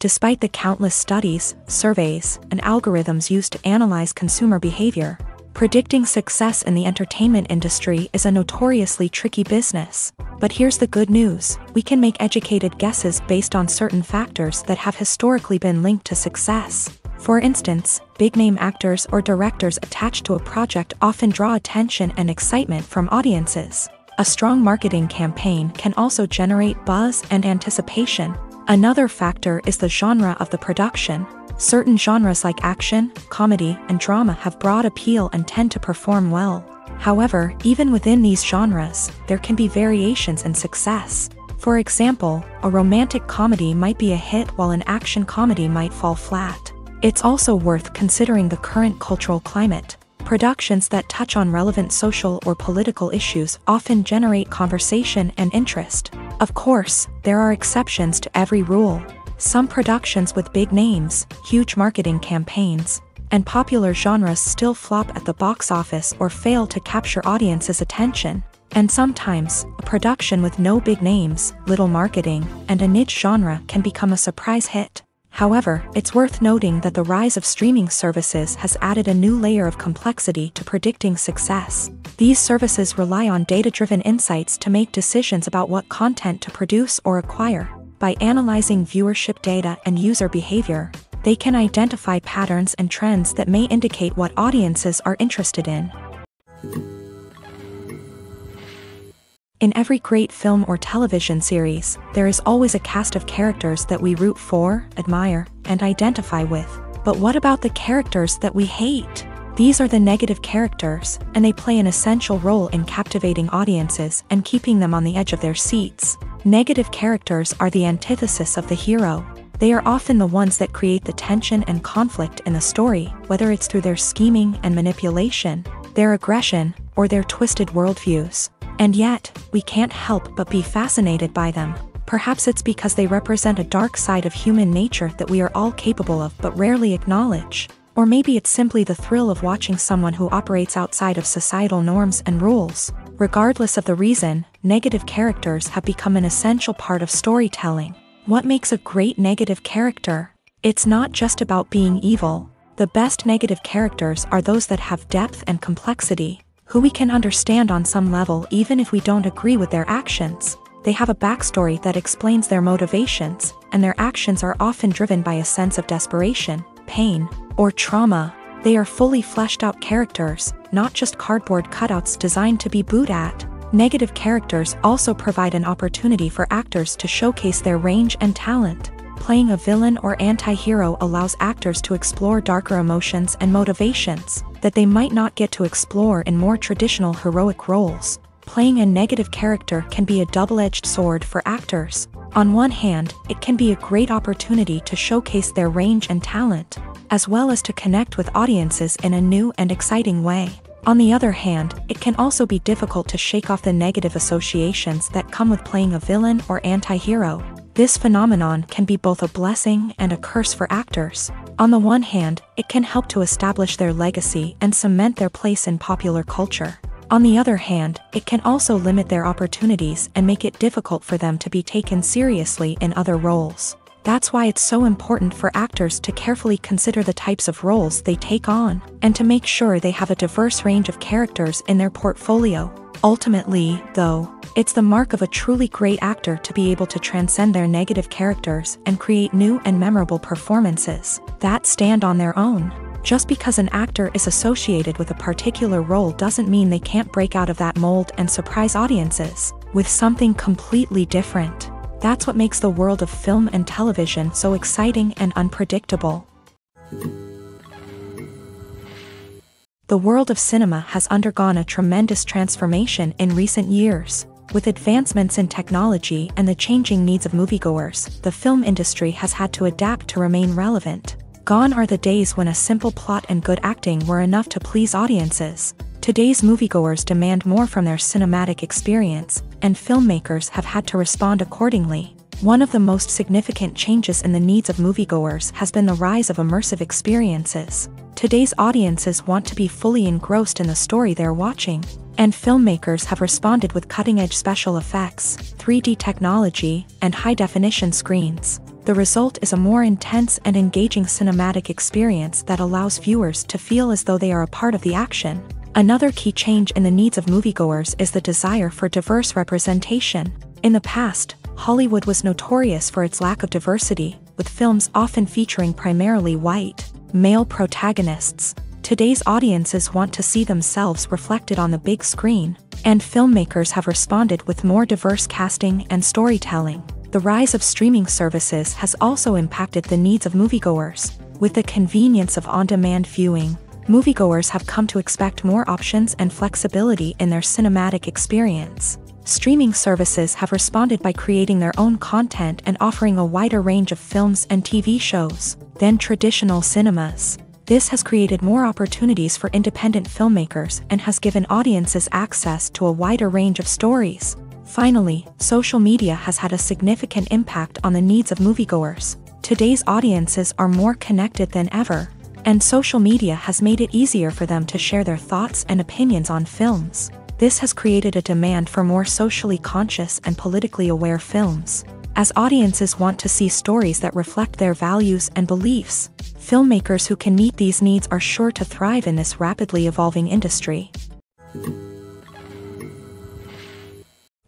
Despite the countless studies, surveys, and algorithms used to analyze consumer behavior, predicting success in the entertainment industry is a notoriously tricky business. But here's the good news: we can make educated guesses based on certain factors that have historically been linked to success. For instance, big-name actors or directors attached to a project often draw attention and excitement from audiences. A strong marketing campaign can also generate buzz and anticipation. Another factor is the genre of the production. Certain genres like action, comedy, and drama have broad appeal and tend to perform well. However, even within these genres, there can be variations in success. For example, a romantic comedy might be a hit while an action comedy might fall flat. It's also worth considering the current cultural climate. Productions that touch on relevant social or political issues often generate conversation and interest. Of course, there are exceptions to every rule. Some productions with big names, huge marketing campaigns, and popular genres still flop at the box office or fail to capture audiences' attention. And sometimes, a production with no big names, little marketing, and a niche genre can become a surprise hit. However, it's worth noting that the rise of streaming services has added a new layer of complexity to predicting success. These services rely on data-driven insights to make decisions about what content to produce or acquire. By analyzing viewership data and user behavior, they can identify patterns and trends that may indicate what audiences are interested in. In every great film or television series, there is always a cast of characters that we root for, admire, and identify with. But what about the characters that we hate? These are the negative characters, and they play an essential role in captivating audiences and keeping them on the edge of their seats. Negative characters are the antithesis of the hero. They are often the ones that create the tension and conflict in the story, whether it's through their scheming and manipulation, their aggression, or their twisted worldviews. And yet, we can't help but be fascinated by them. Perhaps it's because they represent a dark side of human nature that we are all capable of but rarely acknowledge. Or maybe it's simply the thrill of watching someone who operates outside of societal norms and rules. Regardless of the reason, negative characters have become an essential part of storytelling. What makes a great negative character? It's not just about being evil. The best negative characters are those that have depth and complexity, who we can understand on some level even if we don't agree with their actions. They have a backstory that explains their motivations, and their actions are often driven by a sense of desperation, pain, or trauma. They are fully fleshed out characters, not just cardboard cutouts designed to be booed at. Negative characters also provide an opportunity for actors to showcase their range and talent. Playing a villain or anti-hero allows actors to explore darker emotions and motivations that they might not get to explore in more traditional heroic roles. Playing a negative character can be a double-edged sword for actors. On one hand, it can be a great opportunity to showcase their range and talent, as well as to connect with audiences in a new and exciting way. On the other hand, it can also be difficult to shake off the negative associations that come with playing a villain or anti-hero. This phenomenon can be both a blessing and a curse for actors. On the one hand, it can help to establish their legacy and cement their place in popular culture. On the other hand, it can also limit their opportunities and make it difficult for them to be taken seriously in other roles. That's why it's so important for actors to carefully consider the types of roles they take on, and to make sure they have a diverse range of characters in their portfolio. Ultimately, though, it's the mark of a truly great actor to be able to transcend their negative characters and create new and memorable performances that stand on their own. Just because an actor is associated with a particular role doesn't mean they can't break out of that mold and surprise audiences with something completely different. That's what makes the world of film and television so exciting and unpredictable. The world of cinema has undergone a tremendous transformation in recent years. With advancements in technology and the changing needs of moviegoers, the film industry has had to adapt to remain relevant. Gone are the days when a simple plot and good acting were enough to please audiences. Today's moviegoers demand more from their cinematic experience, and filmmakers have had to respond accordingly. One of the most significant changes in the needs of moviegoers has been the rise of immersive experiences. Today's audiences want to be fully engrossed in the story they're watching, and filmmakers have responded with cutting-edge special effects, 3D technology, and high-definition screens. The result is a more intense and engaging cinematic experience that allows viewers to feel as though they are a part of the action. Another key change in the needs of moviegoers is the desire for diverse representation. In the past, Hollywood was notorious for its lack of diversity, with films often featuring primarily white, male protagonists. Today's audiences want to see themselves reflected on the big screen, and filmmakers have responded with more diverse casting and storytelling. The rise of streaming services has also impacted the needs of moviegoers. With the convenience of on-demand viewing, moviegoers have come to expect more options and flexibility in their cinematic experience. Streaming services have responded by creating their own content and offering a wider range of films and TV shows than traditional cinemas. This has created more opportunities for independent filmmakers and has given audiences access to a wider range of stories. Finally, social media has had a significant impact on the needs of moviegoers. Today's audiences are more connected than ever, and social media has made it easier for them to share their thoughts and opinions on films. This has created a demand for more socially conscious and politically aware films. As audiences want to see stories that reflect their values and beliefs, filmmakers who can meet these needs are sure to thrive in this rapidly evolving industry.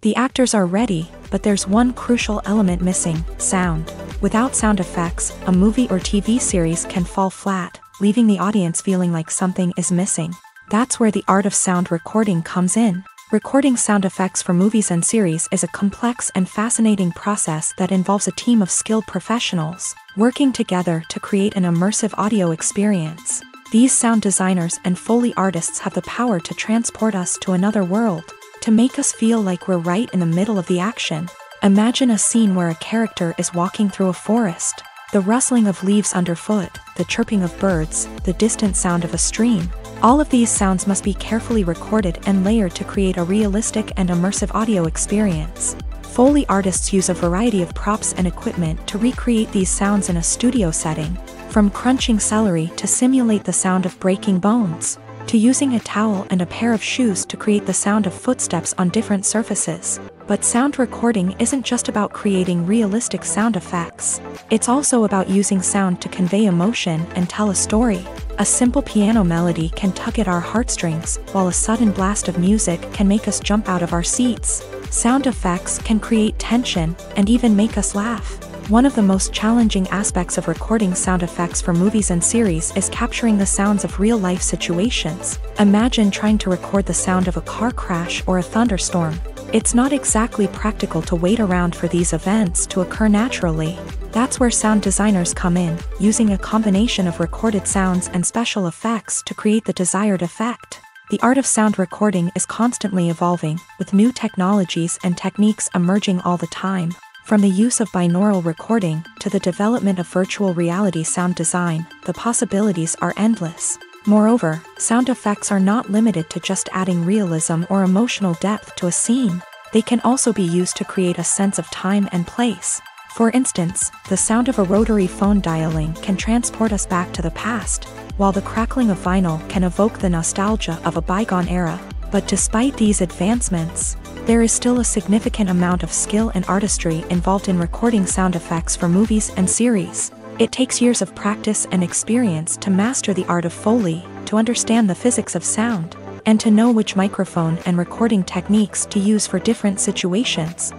The actors are ready, but there's one crucial element missing: sound. Without sound effects, a movie or TV series can fall flat, leaving the audience feeling like something is missing. That's where the art of sound recording comes in. Recording sound effects for movies and series is a complex and fascinating process that involves a team of skilled professionals working together to create an immersive audio experience. These sound designers and Foley artists have the power to transport us to another world, to make us feel like we're right in the middle of the action. Imagine a scene where a character is walking through a forest. The rustling of leaves underfoot, the chirping of birds, the distant sound of a stream. All of these sounds must be carefully recorded and layered to create a realistic and immersive audio experience. Foley artists use a variety of props and equipment to recreate these sounds in a studio setting, from crunching celery to simulate the sound of breaking bones, to using a towel and a pair of shoes to create the sound of footsteps on different surfaces. But sound recording isn't just about creating realistic sound effects. It's also about using sound to convey emotion and tell a story. A simple piano melody can tug at our heartstrings, while a sudden blast of music can make us jump out of our seats. Sound effects can create tension and even make us laugh. One of the most challenging aspects of recording sound effects for movies and series is capturing the sounds of real-life situations. Imagine trying to record the sound of a car crash or a thunderstorm. It's not exactly practical to wait around for these events to occur naturally. That's where sound designers come in, using a combination of recorded sounds and special effects to create the desired effect. The art of sound recording is constantly evolving, with new technologies and techniques emerging all the time. From the use of binaural recording to the development of virtual reality sound design, the possibilities are endless. Moreover, sound effects are not limited to just adding realism or emotional depth to a scene. They can also be used to create a sense of time and place. For instance, the sound of a rotary phone dialing can transport us back to the past, while the crackling of vinyl can evoke the nostalgia of a bygone era. But despite these advancements, there is still a significant amount of skill and artistry involved in recording sound effects for movies and series. It takes years of practice and experience to master the art of Foley, to understand the physics of sound, and to know which microphone and recording techniques to use for different situations.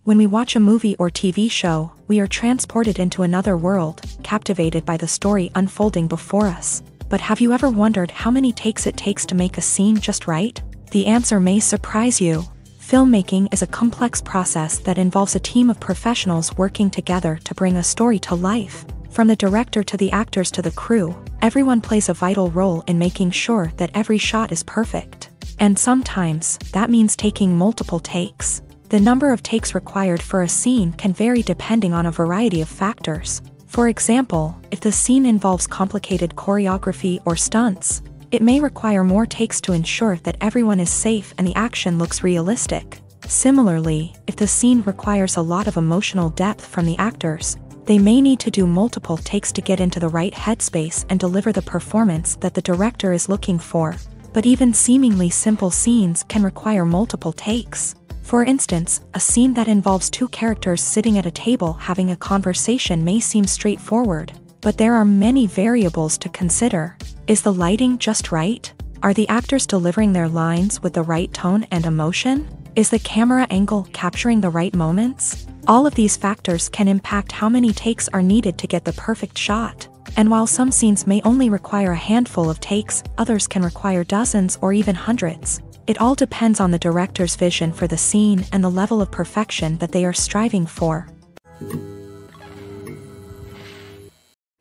When we watch a movie or TV show, we are transported into another world, captivated by the story unfolding before us. But have you ever wondered how many takes it takes to make a scene just right? The answer may surprise you. Filmmaking is a complex process that involves a team of professionals working together to bring a story to life. From the director to the actors to the crew, everyone plays a vital role in making sure that every shot is perfect. And sometimes, that means taking multiple takes. The number of takes required for a scene can vary depending on a variety of factors. For example, if the scene involves complicated choreography or stunts, it may require more takes to ensure that everyone is safe and the action looks realistic. Similarly, if the scene requires a lot of emotional depth from the actors, they may need to do multiple takes to get into the right headspace and deliver the performance that the director is looking for. But even seemingly simple scenes can require multiple takes. For instance, a scene that involves two characters sitting at a table having a conversation may seem straightforward, but there are many variables to consider. Is the lighting just right? Are the actors delivering their lines with the right tone and emotion? Is the camera angle capturing the right moments? All of these factors can impact how many takes are needed to get the perfect shot. And while some scenes may only require a handful of takes, others can require dozens or even hundreds. It all depends on the director's vision for the scene and the level of perfection that they are striving for.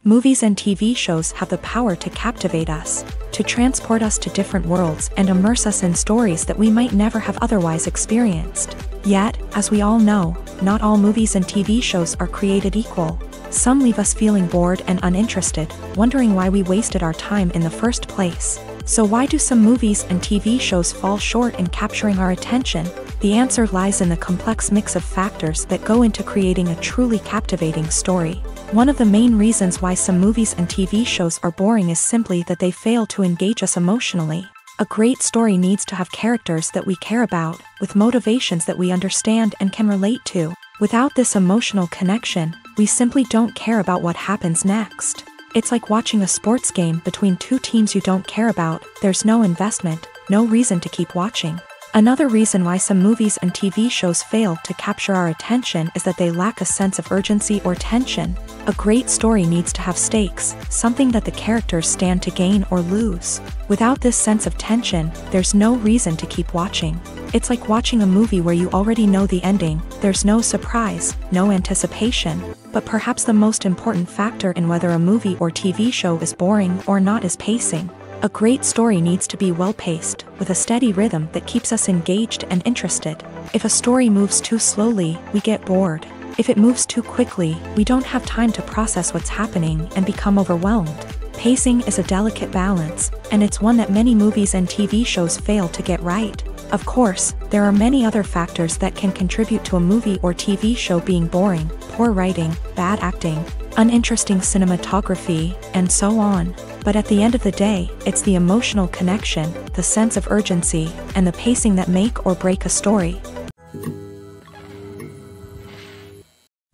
Movies and TV shows have the power to captivate us, to transport us to different worlds and immerse us in stories that we might never have otherwise experienced. Yet, as we all know, not all movies and TV shows are created equal. Some leave us feeling bored and uninterested, wondering why we wasted our time in the first place. So why do some movies and TV shows fall short in capturing our attention? The answer lies in the complex mix of factors that go into creating a truly captivating story. One of the main reasons why some movies and TV shows are boring is simply that they fail to engage us emotionally. A great story needs to have characters that we care about, with motivations that we understand and can relate to. Without this emotional connection, we simply don't care about what happens next. It's like watching a sports game between two teams you don't care about. There's no investment, no reason to keep watching. Another reason why some movies and TV shows fail to capture our attention is that they lack a sense of urgency or tension. A great story needs to have stakes, something that the characters stand to gain or lose. Without this sense of tension, there's no reason to keep watching. It's like watching a movie where you already know the ending. There's no surprise, no anticipation. But perhaps the most important factor in whether a movie or TV show is boring or not is pacing. A great story needs to be well-paced, with a steady rhythm that keeps us engaged and interested. If a story moves too slowly, we get bored. If it moves too quickly, we don't have time to process what's happening and become overwhelmed. Pacing is a delicate balance, and it's one that many movies and TV shows fail to get right. Of course, there are many other factors that can contribute to a movie or TV show being boring: poor writing, bad acting, uninteresting cinematography, and so on. But at the end of the day, it's the emotional connection, the sense of urgency, and the pacing that make or break a story.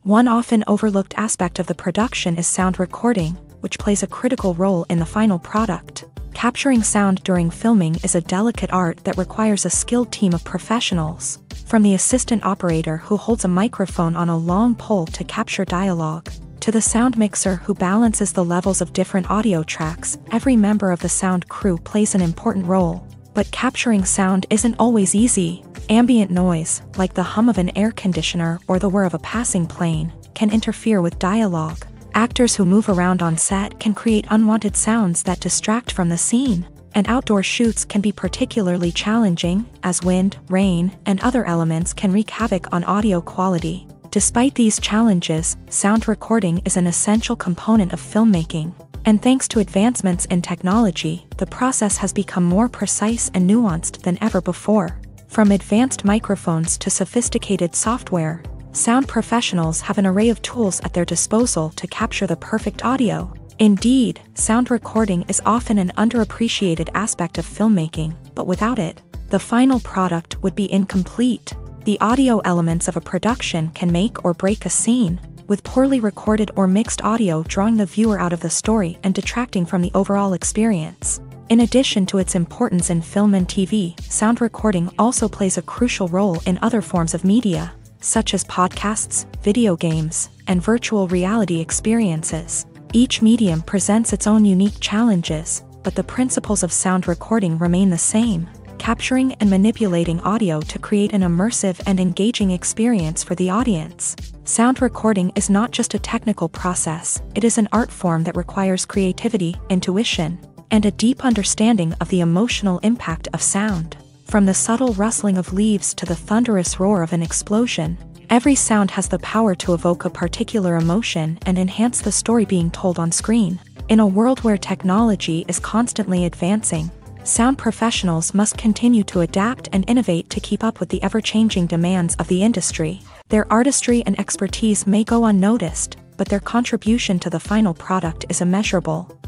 One often overlooked aspect of the production is sound recording, which plays a critical role in the final product. Capturing sound during filming is a delicate art that requires a skilled team of professionals. From the assistant operator who holds a microphone on a long pole to capture dialogue, to the sound mixer who balances the levels of different audio tracks, every member of the sound crew plays an important role. But capturing sound isn't always easy. Ambient noise, like the hum of an air conditioner or the whir of a passing plane, can interfere with dialogue. Actors who move around on set can create unwanted sounds that distract from the scene. And outdoor shoots can be particularly challenging, as wind, rain, and other elements can wreak havoc on audio quality. Despite these challenges, sound recording is an essential component of filmmaking. And thanks to advancements in technology, the process has become more precise and nuanced than ever before. From advanced microphones to sophisticated software, sound professionals have an array of tools at their disposal to capture the perfect audio. Indeed, sound recording is often an underappreciated aspect of filmmaking, but without it, the final product would be incomplete. The audio elements of a production can make or break a scene, with poorly recorded or mixed audio drawing the viewer out of the story and detracting from the overall experience. In addition to its importance in film and TV, sound recording also plays a crucial role in other forms of media, such as podcasts, video games, and virtual reality experiences. Each medium presents its own unique challenges, but the principles of sound recording remain the same: capturing and manipulating audio to create an immersive and engaging experience for the audience. Sound recording is not just a technical process, it is an art form that requires creativity, intuition, and a deep understanding of the emotional impact of sound. From the subtle rustling of leaves to the thunderous roar of an explosion, every sound has the power to evoke a particular emotion and enhance the story being told on screen. In a world where technology is constantly advancing, sound professionals must continue to adapt and innovate to keep up with the ever-changing demands of the industry. Their artistry and expertise may go unnoticed, but their contribution to the final product is immeasurable.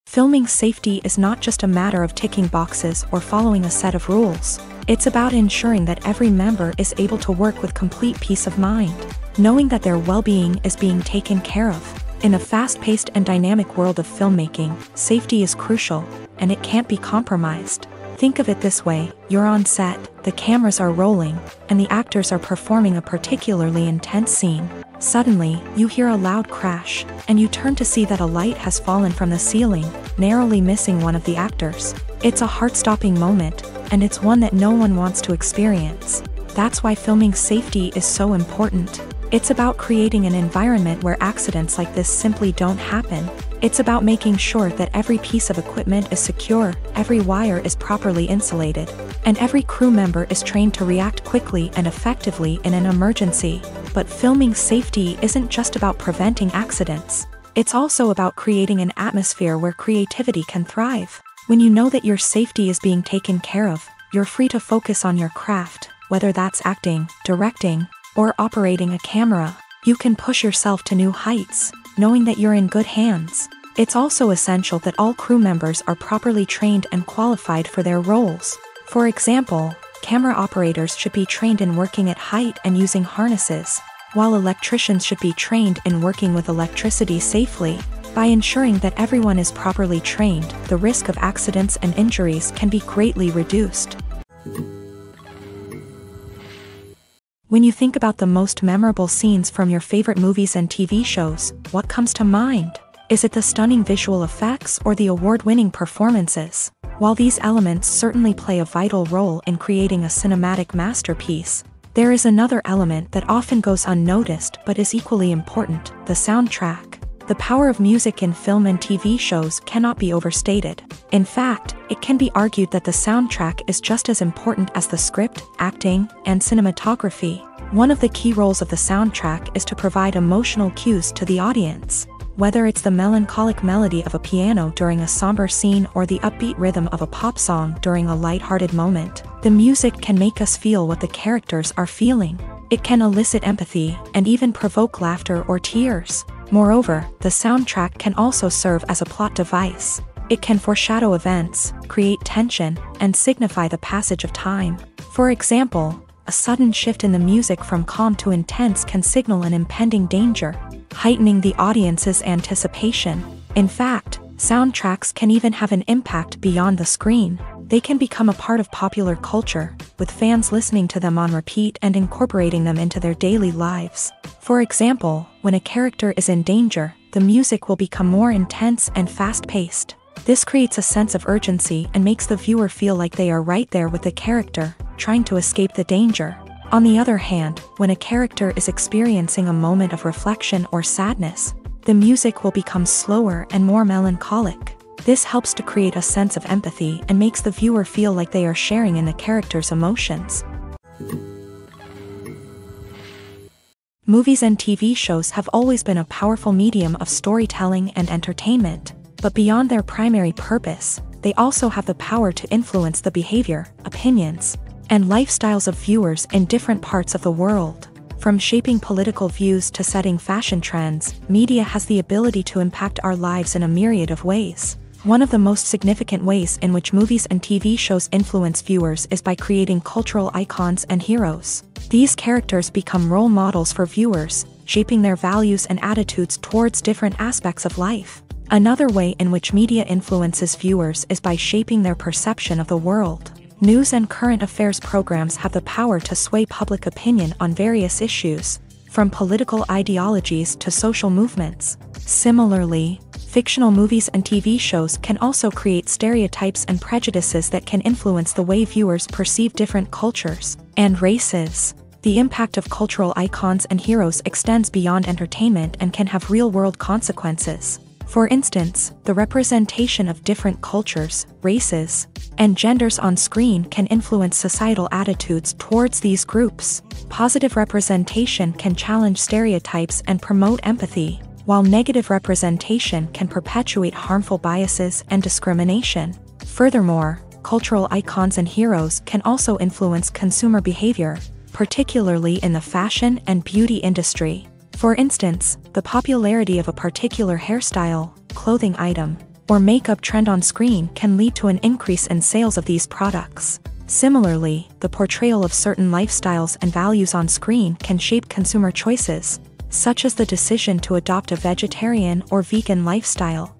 Filming safety is not just a matter of ticking boxes or following a set of rules. It's about ensuring that every member is able to work with complete peace of mind, knowing that their well-being is being taken care of. In a fast-paced and dynamic world of filmmaking, safety is crucial, and it can't be compromised. Think of it this way: you're on set, the cameras are rolling, and the actors are performing a particularly intense scene. Suddenly, you hear a loud crash, and you turn to see that a light has fallen from the ceiling, narrowly missing one of the actors. It's a heart-stopping moment, and it's one that no one wants to experience. That's why filming safety is so important. It's about creating an environment where accidents like this simply don't happen. It's about making sure that every piece of equipment is secure, every wire is properly insulated, and every crew member is trained to react quickly and effectively in an emergency. But filming safety isn't just about preventing accidents. It's also about creating an atmosphere where creativity can thrive. When you know that your safety is being taken care of, you're free to focus on your craft, whether that's acting, directing, or operating a camera. You can push yourself to new heights, knowing that you're in good hands. It's also essential that all crew members are properly trained and qualified for their roles. For example, camera operators should be trained in working at height and using harnesses, while electricians should be trained in working with electricity safely. By ensuring that everyone is properly trained, the risk of accidents and injuries can be greatly reduced. When you think about the most memorable scenes from your favorite movies and TV shows, what comes to mind? Is it the stunning visual effects or the award-winning performances? While these elements certainly play a vital role in creating a cinematic masterpiece, there is another element that often goes unnoticed but is equally important: the soundtrack. The power of music in film and TV shows cannot be overstated. In fact, it can be argued that the soundtrack is just as important as the script, acting, and cinematography. One of the key roles of the soundtrack is to provide emotional cues to the audience. Whether it's the melancholic melody of a piano during a somber scene or the upbeat rhythm of a pop song during a lighthearted moment, the music can make us feel what the characters are feeling. It can elicit empathy and even provoke laughter or tears. Moreover, the soundtrack can also serve as a plot device. It can foreshadow events, create tension, and signify the passage of time. For example, a sudden shift in the music from calm to intense can signal an impending danger, heightening the audience's anticipation. In fact, soundtracks can even have an impact beyond the screen. They can become a part of popular culture, with fans listening to them on repeat and incorporating them into their daily lives. For example, when a character is in danger, the music will become more intense and fast-paced. This creates a sense of urgency and makes the viewer feel like they are right there with the character, trying to escape the danger. On the other hand, when a character is experiencing a moment of reflection or sadness, the music will become slower and more melancholic. This helps to create a sense of empathy and makes the viewer feel like they are sharing in the character's emotions. Movies and TV shows have always been a powerful medium of storytelling and entertainment, but beyond their primary purpose, they also have the power to influence the behavior, opinions, and lifestyles of viewers in different parts of the world. From shaping political views to setting fashion trends, media has the ability to impact our lives in a myriad of ways. One of the most significant ways in which movies and TV shows influence viewers is by creating cultural icons and heroes. These characters become role models for viewers, shaping their values and attitudes towards different aspects of life. Another way in which media influences viewers is by shaping their perception of the world. News and current affairs programs have the power to sway public opinion on various issues, from political ideologies to social movements. Similarly, fictional movies and TV shows can also create stereotypes and prejudices that can influence the way viewers perceive different cultures and races. The impact of cultural icons and heroes extends beyond entertainment and can have real-world consequences. For instance, the representation of different cultures, races, and genders on screen can influence societal attitudes towards these groups. Positive representation can challenge stereotypes and promote empathy, while negative representation can perpetuate harmful biases and discrimination. Furthermore, cultural icons and heroes can also influence consumer behavior, particularly in the fashion and beauty industry. For instance, the popularity of a particular hairstyle, clothing item, or makeup trend on screen can lead to an increase in sales of these products. Similarly, the portrayal of certain lifestyles and values on screen can shape consumer choices, such as the decision to adopt a vegetarian or vegan lifestyle.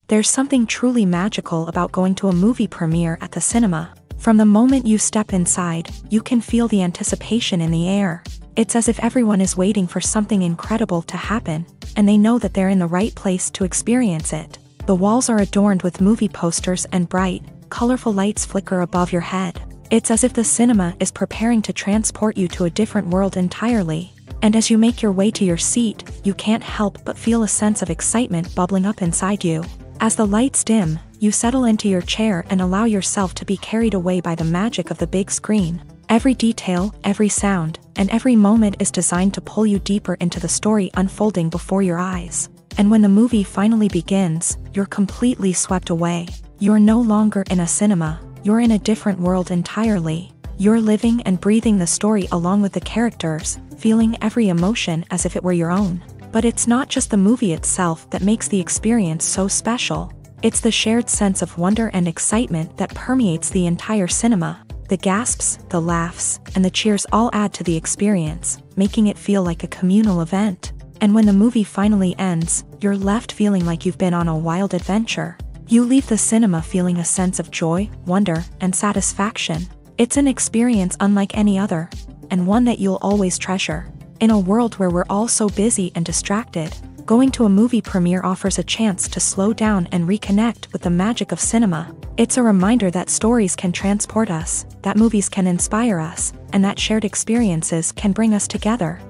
There's something truly magical about going to a movie premiere at the cinema. From the moment you step inside, you can feel the anticipation in the air. It's as if everyone is waiting for something incredible to happen, and they know that they're in the right place to experience it. The walls are adorned with movie posters and bright, colorful lights flicker above your head. It's as if the cinema is preparing to transport you to a different world entirely. And as you make your way to your seat, you can't help but feel a sense of excitement bubbling up inside you. As the lights dim, you settle into your chair and allow yourself to be carried away by the magic of the big screen. Every detail, every sound, and every moment is designed to pull you deeper into the story unfolding before your eyes. And when the movie finally begins, you're completely swept away. You're no longer in a cinema, you're in a different world entirely. You're living and breathing the story along with the characters, feeling every emotion as if it were your own. But it's not just the movie itself that makes the experience so special. It's the shared sense of wonder and excitement that permeates the entire cinema. The gasps, the laughs, and the cheers all add to the experience, making it feel like a communal event. And when the movie finally ends, you're left feeling like you've been on a wild adventure. You leave the cinema feeling a sense of joy, wonder, and satisfaction. It's an experience unlike any other, and one that you'll always treasure. In a world where we're all so busy and distracted, going to a movie premiere offers a chance to slow down and reconnect with the magic of cinema. It's a reminder that stories can transport us, that movies can inspire us, and that shared experiences can bring us together.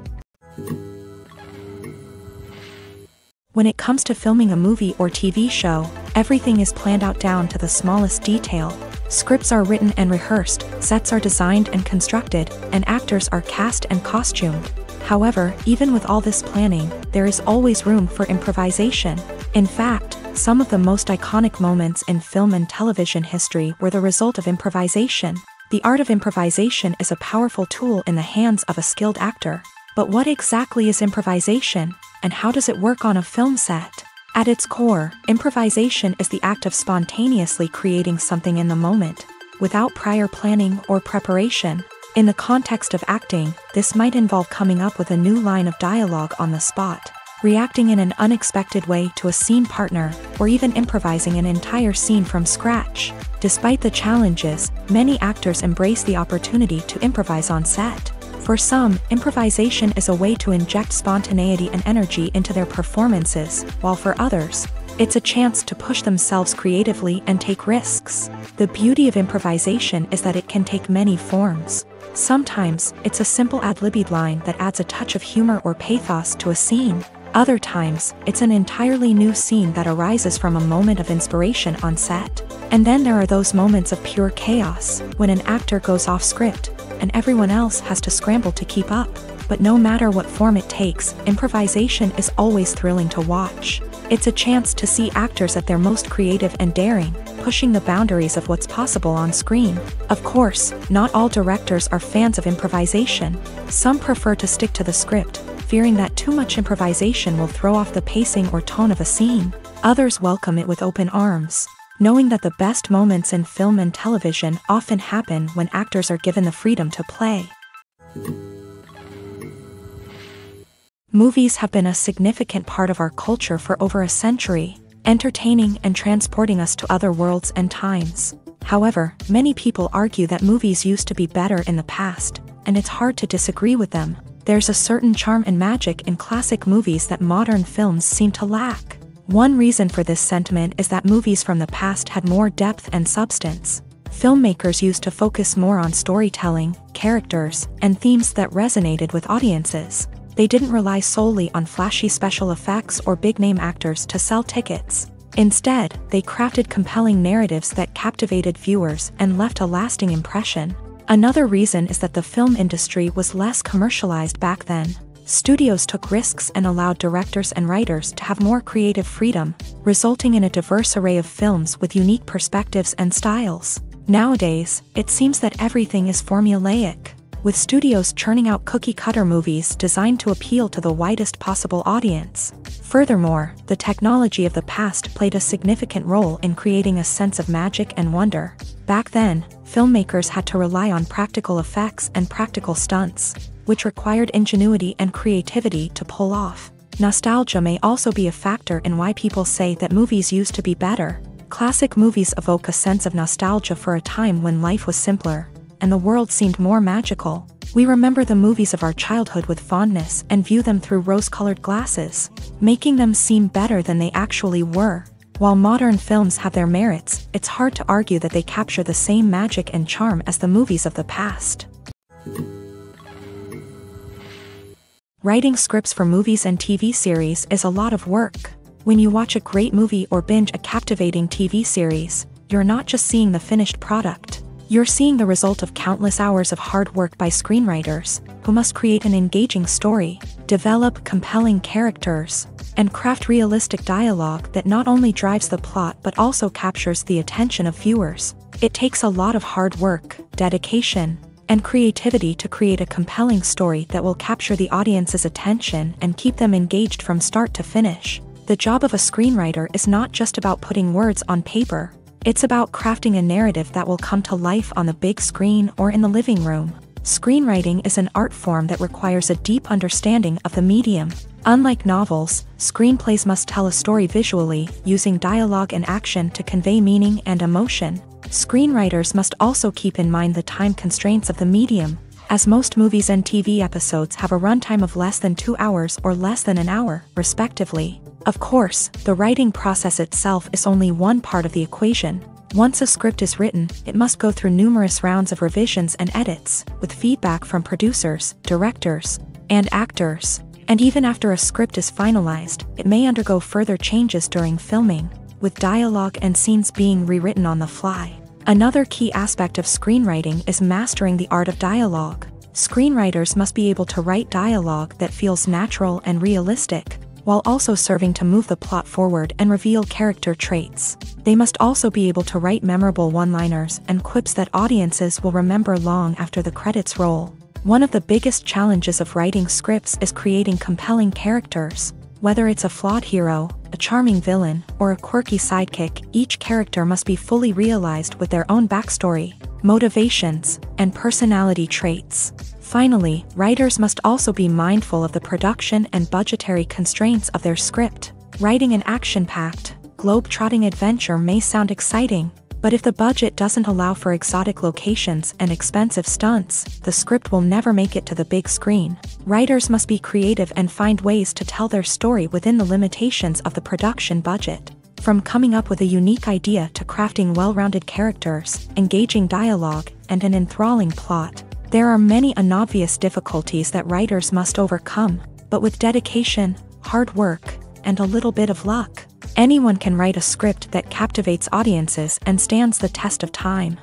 When it comes to filming a movie or TV show, everything is planned out down to the smallest detail. Scripts are written and rehearsed, sets are designed and constructed, and actors are cast and costumed. However, even with all this planning, there is always room for improvisation. In fact, some of the most iconic moments in film and television history were the result of improvisation. The art of improvisation is a powerful tool in the hands of a skilled actor. But what exactly is improvisation, and how does it work on a film set? At its core, improvisation is the act of spontaneously creating something in the moment, without prior planning or preparation. In the context of acting, this might involve coming up with a new line of dialogue on the spot, reacting in an unexpected way to a scene partner, or even improvising an entire scene from scratch. Despite the challenges, many actors embrace the opportunity to improvise on set. For some, improvisation is a way to inject spontaneity and energy into their performances, while for others, it's a chance to push themselves creatively and take risks. The beauty of improvisation is that it can take many forms. Sometimes, it's a simple ad-libbed line that adds a touch of humor or pathos to a scene. Other times, it's an entirely new scene that arises from a moment of inspiration on set. And then there are those moments of pure chaos, when an actor goes off script, and everyone else has to scramble to keep up. But no matter what form it takes, improvisation is always thrilling to watch. It's a chance to see actors at their most creative and daring, pushing the boundaries of what's possible on screen. Of course, not all directors are fans of improvisation. Some prefer to stick to the script, fearing that too much improvisation will throw off the pacing or tone of a scene. Others welcome it with open arms, knowing that the best moments in film and television often happen when actors are given the freedom to play. Movies have been a significant part of our culture for over a century, entertaining and transporting us to other worlds and times. However, many people argue that movies used to be better in the past, and it's hard to disagree with them. There's a certain charm and magic in classic movies that modern films seem to lack. One reason for this sentiment is that movies from the past had more depth and substance. Filmmakers used to focus more on storytelling, characters, and themes that resonated with audiences. They didn't rely solely on flashy special effects or big-name actors to sell tickets. Instead, they crafted compelling narratives that captivated viewers and left a lasting impression. Another reason is that the film industry was less commercialized back then. Studios took risks and allowed directors and writers to have more creative freedom, resulting in a diverse array of films with unique perspectives and styles. Nowadays, it seems that everything is formulaic, with studios churning out cookie-cutter movies designed to appeal to the widest possible audience. Furthermore, the technology of the past played a significant role in creating a sense of magic and wonder. Back then, filmmakers had to rely on practical effects and practical stunts, which required ingenuity and creativity to pull off. Nostalgia may also be a factor in why people say that movies used to be better. Classic movies evoke a sense of nostalgia for a time when life was simpler, and the world seemed more magical. We remember the movies of our childhood with fondness and view them through rose-colored glasses, making them seem better than they actually were. While modern films have their merits, it's hard to argue that they capture the same magic and charm as the movies of the past. Writing scripts for movies and TV series is a lot of work. When you watch a great movie or binge a captivating TV series, you're not just seeing the finished product. You're seeing the result of countless hours of hard work by screenwriters, who must create an engaging story, develop compelling characters, and craft realistic dialogue that not only drives the plot but also captures the attention of viewers. It takes a lot of hard work, dedication, and creativity to create a compelling story that will capture the audience's attention and keep them engaged from start to finish. The job of a screenwriter is not just about putting words on paper. It's about crafting a narrative that will come to life on the big screen or in the living room. Screenwriting is an art form that requires a deep understanding of the medium. Unlike novels, screenplays must tell a story visually, using dialogue and action to convey meaning and emotion. Screenwriters must also keep in mind the time constraints of the medium, as most movies and TV episodes have a runtime of less than 2 hours or less than an hour, respectively. Of course, the writing process itself is only one part of the equation. Once a script is written, it must go through numerous rounds of revisions and edits, with feedback from producers, directors, and actors. And even after a script is finalized, it may undergo further changes during filming, with dialogue and scenes being rewritten on the fly. Another key aspect of screenwriting is mastering the art of dialogue. Screenwriters must be able to write dialogue that feels natural and realistic, while also serving to move the plot forward and reveal character traits. They must also be able to write memorable one-liners and quips that audiences will remember long after the credits roll. One of the biggest challenges of writing scripts is creating compelling characters. Whether it's a flawed hero, a charming villain, or a quirky sidekick, each character must be fully realized with their own backstory, motivations, and personality traits. Finally, writers must also be mindful of the production and budgetary constraints of their script. Writing an action-packed, globe-trotting adventure may sound exciting, but if the budget doesn't allow for exotic locations and expensive stunts, the script will never make it to the big screen. Writers must be creative and find ways to tell their story within the limitations of the production budget. From coming up with a unique idea to crafting well-rounded characters, engaging dialogue, and an enthralling plot, there are many unobvious difficulties that writers must overcome, but with dedication, hard work, and a little bit of luck, anyone can write a script that captivates audiences and stands the test of time.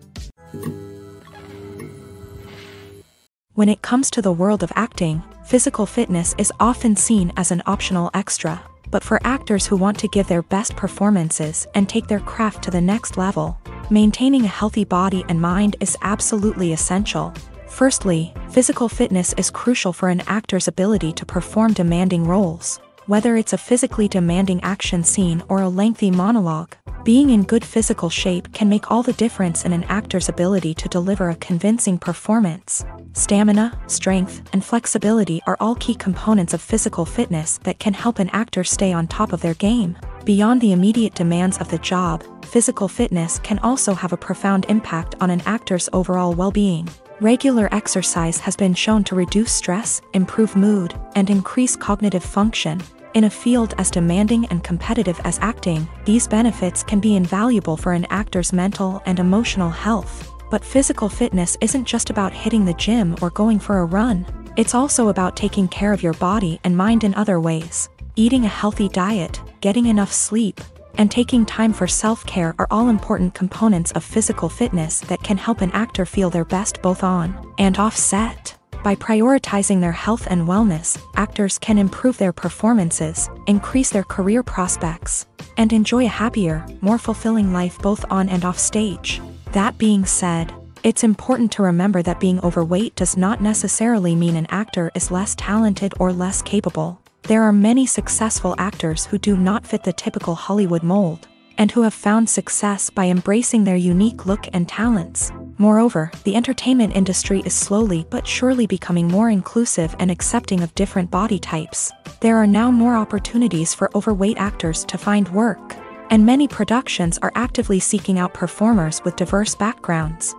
When it comes to the world of acting, physical fitness is often seen as an optional extra. But for actors who want to give their best performances and take their craft to the next level, maintaining a healthy body and mind is absolutely essential. Firstly, physical fitness is crucial for an actor's ability to perform demanding roles. Whether it's a physically demanding action scene or a lengthy monologue, being in good physical shape can make all the difference in an actor's ability to deliver a convincing performance. Stamina, strength, and flexibility are all key components of physical fitness that can help an actor stay on top of their game. Beyond the immediate demands of the job, physical fitness can also have a profound impact on an actor's overall well-being. Regular exercise has been shown to reduce stress, improve mood, and increase cognitive function. In a field as demanding and competitive as acting, these benefits can be invaluable for an actor's mental and emotional health. But physical fitness isn't just about hitting the gym or going for a run. It's also about taking care of your body and mind in other ways. Eating a healthy diet, getting enough sleep, and taking time for self-care are all important components of physical fitness that can help an actor feel their best both on and off set. By prioritizing their health and wellness, actors can improve their performances, increase their career prospects, and enjoy a happier, more fulfilling life both on and off stage. That being said, it's important to remember that being overweight does not necessarily mean an actor is less talented or less capable. There are many successful actors who do not fit the typical Hollywood mold, and who have found success by embracing their unique look and talents. Moreover, the entertainment industry is slowly but surely becoming more inclusive and accepting of different body types. There are now more opportunities for overweight actors to find work, and many productions are actively seeking out performers with diverse backgrounds.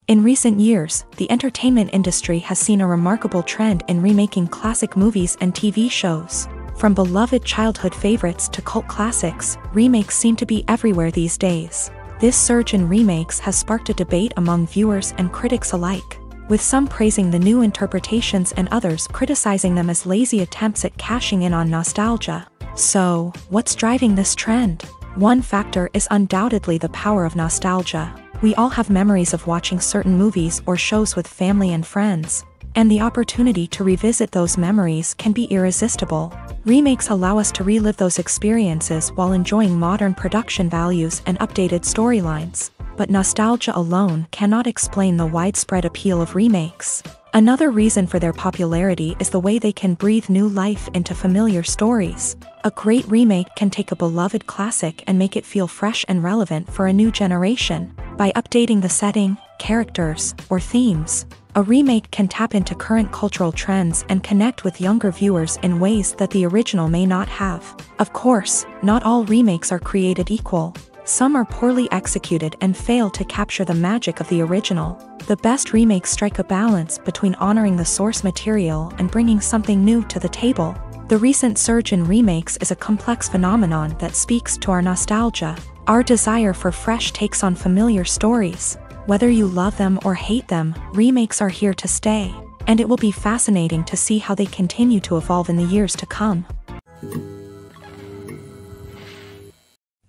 In recent years, the entertainment industry has seen a remarkable trend in remaking classic movies and TV shows. From beloved childhood favorites to cult classics, remakes seem to be everywhere these days. This surge in remakes has sparked a debate among viewers and critics alike, with some praising the new interpretations and others criticizing them as lazy attempts at cashing in on nostalgia. So, what's driving this trend? One factor is undoubtedly the power of nostalgia. We all have memories of watching certain movies or shows with family and friends, and the opportunity to revisit those memories can be irresistible. Remakes allow us to relive those experiences while enjoying modern production values and updated storylines. But nostalgia alone cannot explain the widespread appeal of remakes. Another reason for their popularity is the way they can breathe new life into familiar stories. A great remake can take a beloved classic and make it feel fresh and relevant for a new generation. By updating the setting, characters, or themes, a remake can tap into current cultural trends and connect with younger viewers in ways that the original may not have. Of course, not all remakes are created equal. Some are poorly executed and fail to capture the magic of the original. The best remakes strike a balance between honoring the source material and bringing something new to the table. The recent surge in remakes is a complex phenomenon that speaks to our nostalgia, our desire for fresh takes on familiar stories. Whether you love them or hate them, remakes are here to stay, and it will be fascinating to see how they continue to evolve in the years to come.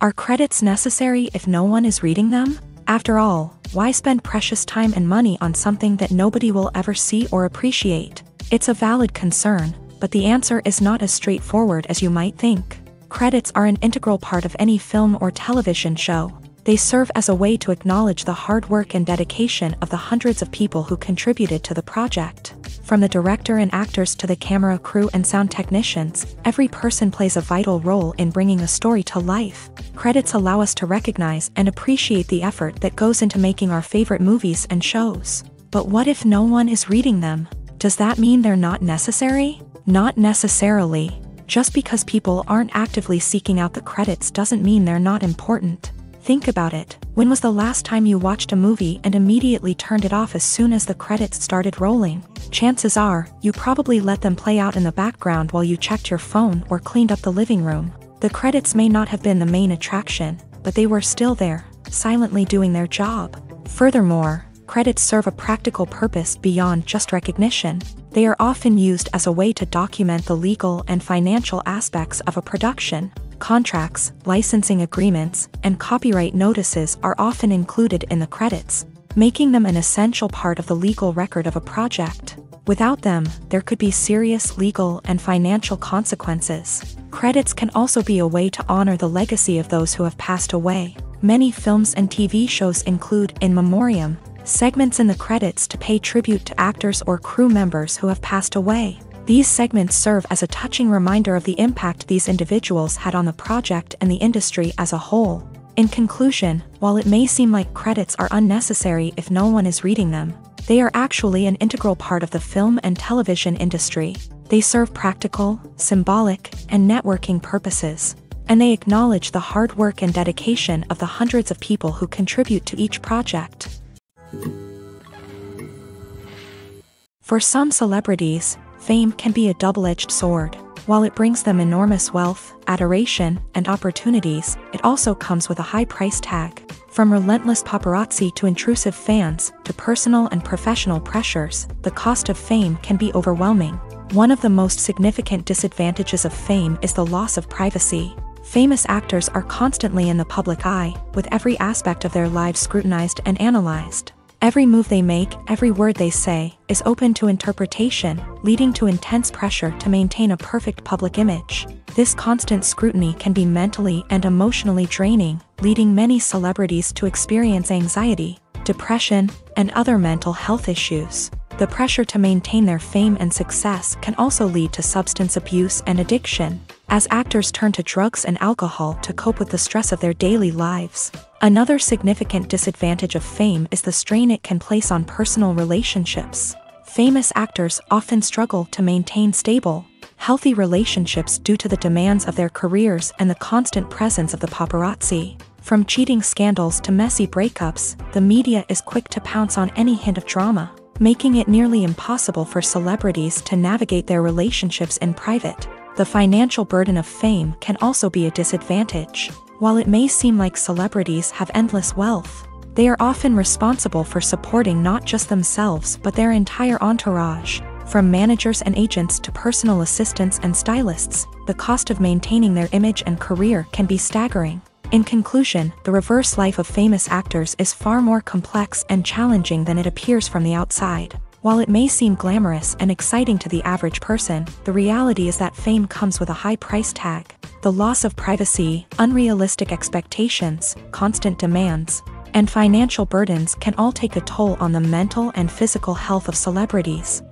Are credits necessary if no one is reading them? After all, why spend precious time and money on something that nobody will ever see or appreciate? It's a valid concern, but the answer is not as straightforward as you might think. Credits are an integral part of any film or television show. They serve as a way to acknowledge the hard work and dedication of the hundreds of people who contributed to the project. From the director and actors to the camera crew and sound technicians, every person plays a vital role in bringing a story to life. Credits allow us to recognize and appreciate the effort that goes into making our favorite movies and shows. But what if no one is reading them? Does that mean they're not necessary? Not necessarily. Just because people aren't actively seeking out the credits doesn't mean they're not important. Think about it. When was the last time you watched a movie and immediately turned it off as soon as the credits started rolling? Chances are, you probably let them play out in the background while you checked your phone or cleaned up the living room. The credits may not have been the main attraction, but they were still there, silently doing their job. Furthermore, credits serve a practical purpose beyond just recognition. They are often used as a way to document the legal and financial aspects of a production. Contracts, licensing agreements, and copyright notices are often included in the credits. making them an essential part of the legal record of a project. Without them, there could be serious legal and financial consequences. Credits can also be a way to honor the legacy of those who have passed away. Many films and TV shows include in memoriam segments in the credits to pay tribute to actors or crew members who have passed away. These segments serve as a touching reminder of the impact these individuals had on the project and the industry as a whole. In conclusion, while it may seem like credits are unnecessary if no one is reading them, they are actually an integral part of the film and television industry. They serve practical, symbolic, and networking purposes, and they acknowledge the hard work and dedication of the hundreds of people who contribute to each project. For some celebrities, fame can be a double-edged sword. While it brings them enormous wealth, adoration, and opportunities, it also comes with a high price tag. From relentless paparazzi to intrusive fans, to personal and professional pressures, the cost of fame can be overwhelming. One of the most significant disadvantages of fame is the loss of privacy. Famous actors are constantly in the public eye, with every aspect of their lives scrutinized and analyzed. Every move they make, every word they say, is open to interpretation, leading to intense pressure to maintain a perfect public image. This constant scrutiny can be mentally and emotionally draining, leading many celebrities to experience anxiety, depression, and other mental health issues. The pressure to maintain their fame and success can also lead to substance abuse and addiction, as actors turn to drugs and alcohol to cope with the stress of their daily lives. Another significant disadvantage of fame is the strain it can place on personal relationships. Famous actors often struggle to maintain stable, healthy relationships due to the demands of their careers and the constant presence of the paparazzi. From cheating scandals to messy breakups, the media is quick to pounce on any hint of drama, making it nearly impossible for celebrities to navigate their relationships in private. The financial burden of fame can also be a disadvantage. While it may seem like celebrities have endless wealth, they are often responsible for supporting not just themselves but their entire entourage. From managers and agents to personal assistants and stylists, the cost of maintaining their image and career can be staggering. In conclusion, the reverse life of famous actors is far more complex and challenging than it appears from the outside. While it may seem glamorous and exciting to the average person, the reality is that fame comes with a high price tag. The loss of privacy, unrealistic expectations, constant demands, and financial burdens can all take a toll on the mental and physical health of celebrities.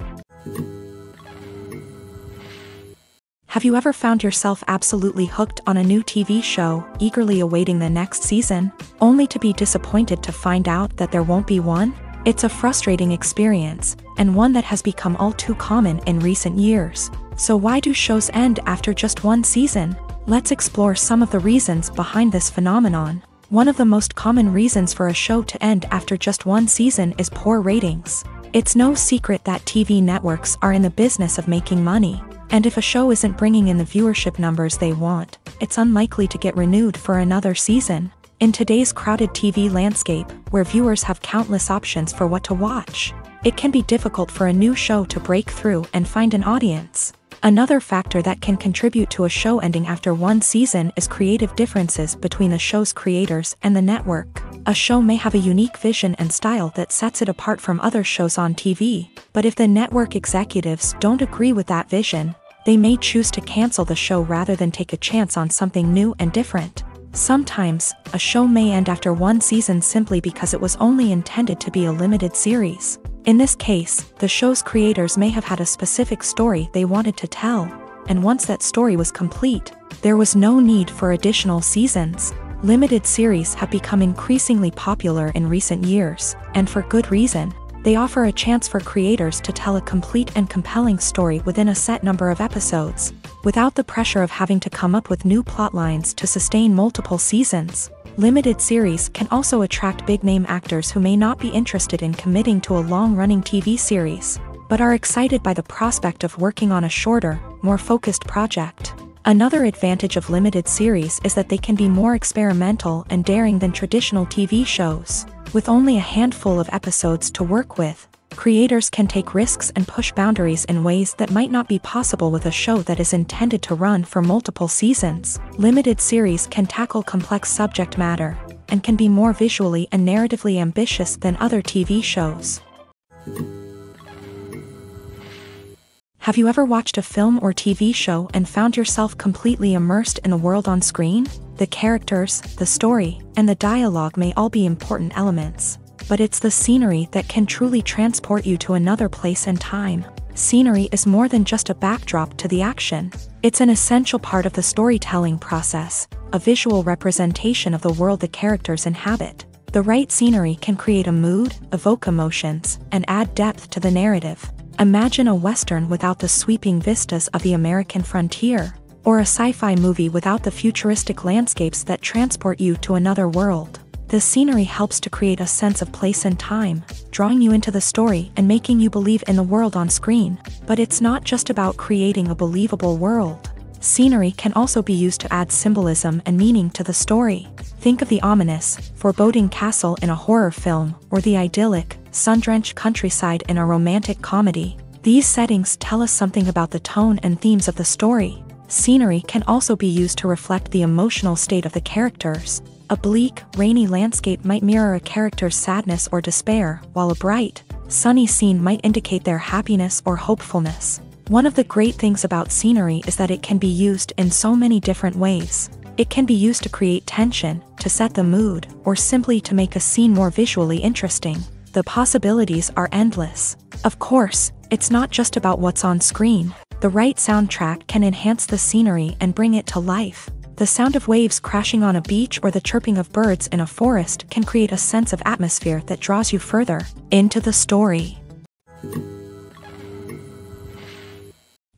Have you ever found yourself absolutely hooked on a new TV show, eagerly awaiting the next season, only to be disappointed to find out that there won't be one? It's a frustrating experience, and one that has become all too common in recent years. So why do shows end after just one season? Let's explore some of the reasons behind this phenomenon. One of the most common reasons for a show to end after just one season is poor ratings. It's no secret that TV networks are in the business of making money, and if a show isn't bringing in the viewership numbers they want, it's unlikely to get renewed for another season. In today's crowded TV landscape, where viewers have countless options for what to watch, it can be difficult for a new show to break through and find an audience. Another factor that can contribute to a show ending after one season is creative differences between the show's creators and the network. A show may have a unique vision and style that sets it apart from other shows on TV, but if the network executives don't agree with that vision, they may choose to cancel the show rather than take a chance on something new and different. Sometimes, a show may end after one season simply because it was only intended to be a limited series. In this case, the show's creators may have had a specific story they wanted to tell, and once that story was complete, there was no need for additional seasons. Limited series have become increasingly popular in recent years, and for good reason. They offer a chance for creators to tell a complete and compelling story within a set number of episodes, without the pressure of having to come up with new plotlines to sustain multiple seasons. Limited series can also attract big-name actors who may not be interested in committing to a long-running TV series, but are excited by the prospect of working on a shorter, more focused project. Another advantage of limited series is that they can be more experimental and daring than traditional TV shows. With only a handful of episodes to work with, creators can take risks and push boundaries in ways that might not be possible with a show that is intended to run for multiple seasons. Limited series can tackle complex subject matter, and can be more visually and narratively ambitious than other TV shows. Have you ever watched a film or TV show and found yourself completely immersed in the world on screen? The characters, the story, and the dialogue may all be important elements, but it's the scenery that can truly transport you to another place and time. Scenery is more than just a backdrop to the action. It's an essential part of the storytelling process, a visual representation of the world the characters inhabit. The right scenery can create a mood, evoke emotions, and add depth to the narrative. Imagine a Western without the sweeping vistas of the American frontier, or a sci-fi movie without the futuristic landscapes that transport you to another world. The scenery helps to create a sense of place and time, drawing you into the story and making you believe in the world on screen. But it's not just about creating a believable world. Scenery can also be used to add symbolism and meaning to the story. Think of the ominous, foreboding castle in a horror film, or the idyllic, sun-drenched countryside in a romantic comedy. These settings tell us something about the tone and themes of the story. Scenery can also be used to reflect the emotional state of the characters. A bleak, rainy landscape might mirror a character's sadness or despair, while a bright, sunny scene might indicate their happiness or hopefulness. One of the great things about scenery is that it can be used in so many different ways. It can be used to create tension, to set the mood, or simply to make a scene more visually interesting. The possibilities are endless. Of course, it's not just about what's on screen. The right soundtrack can enhance the scenery and bring it to life. The sound of waves crashing on a beach or the chirping of birds in a forest can create a sense of atmosphere that draws you further into the story.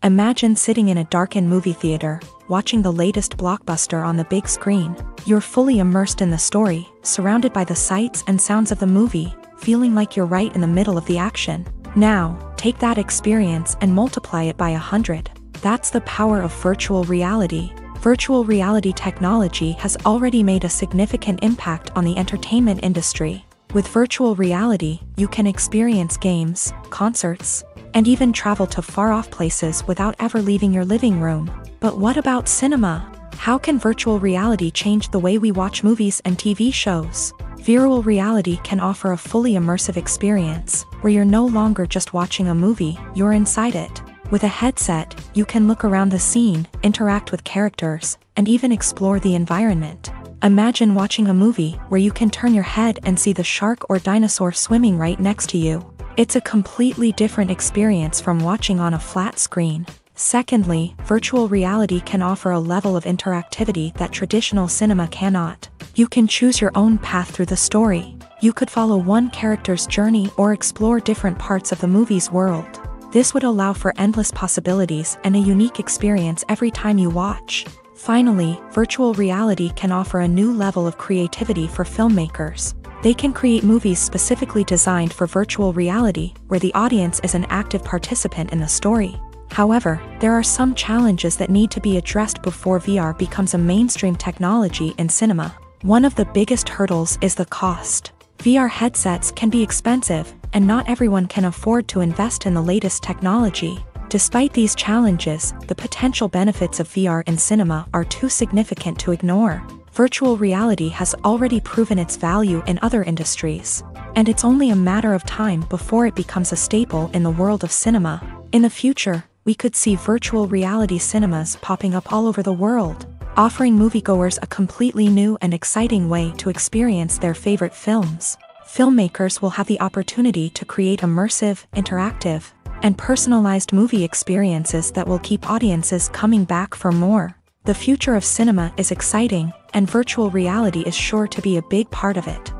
Imagine sitting in a darkened movie theater, watching the latest blockbuster on the big screen. You're fully immersed in the story, surrounded by the sights and sounds of the movie, feeling like you're right in the middle of the action. Now, take that experience and multiply it by 100. That's the power of virtual reality. Virtual reality technology has already made a significant impact on the entertainment industry. With virtual reality, you can experience games, concerts, and even travel to far-off places without ever leaving your living room. But what about cinema? How can virtual reality change the way we watch movies and TV shows? Virtual reality can offer a fully immersive experience, where you're no longer just watching a movie, you're inside it. With a headset, you can look around the scene, interact with characters, and even explore the environment. Imagine watching a movie where you can turn your head and see the shark or dinosaur swimming right next to you. It's a completely different experience from watching on a flat screen. Secondly, virtual reality can offer a level of interactivity that traditional cinema cannot. You can choose your own path through the story. You could follow one character's journey or explore different parts of the movie's world. This would allow for endless possibilities and a unique experience every time you watch. Finally, virtual reality can offer a new level of creativity for filmmakers. They can create movies specifically designed for virtual reality, where the audience is an active participant in the story. However, there are some challenges that need to be addressed before VR becomes a mainstream technology in cinema. One of the biggest hurdles is the cost. VR headsets can be expensive, and not everyone can afford to invest in the latest technology. Despite these challenges, the potential benefits of VR in cinema are too significant to ignore. Virtual reality has already proven its value in other industries, and it's only a matter of time before it becomes a staple in the world of cinema. In the future, we could see virtual reality cinemas popping up all over the world, offering moviegoers a completely new and exciting way to experience their favorite films. Filmmakers will have the opportunity to create immersive, interactive, and personalized movie experiences that will keep audiences coming back for more. The future of cinema is exciting, and virtual reality is sure to be a big part of it.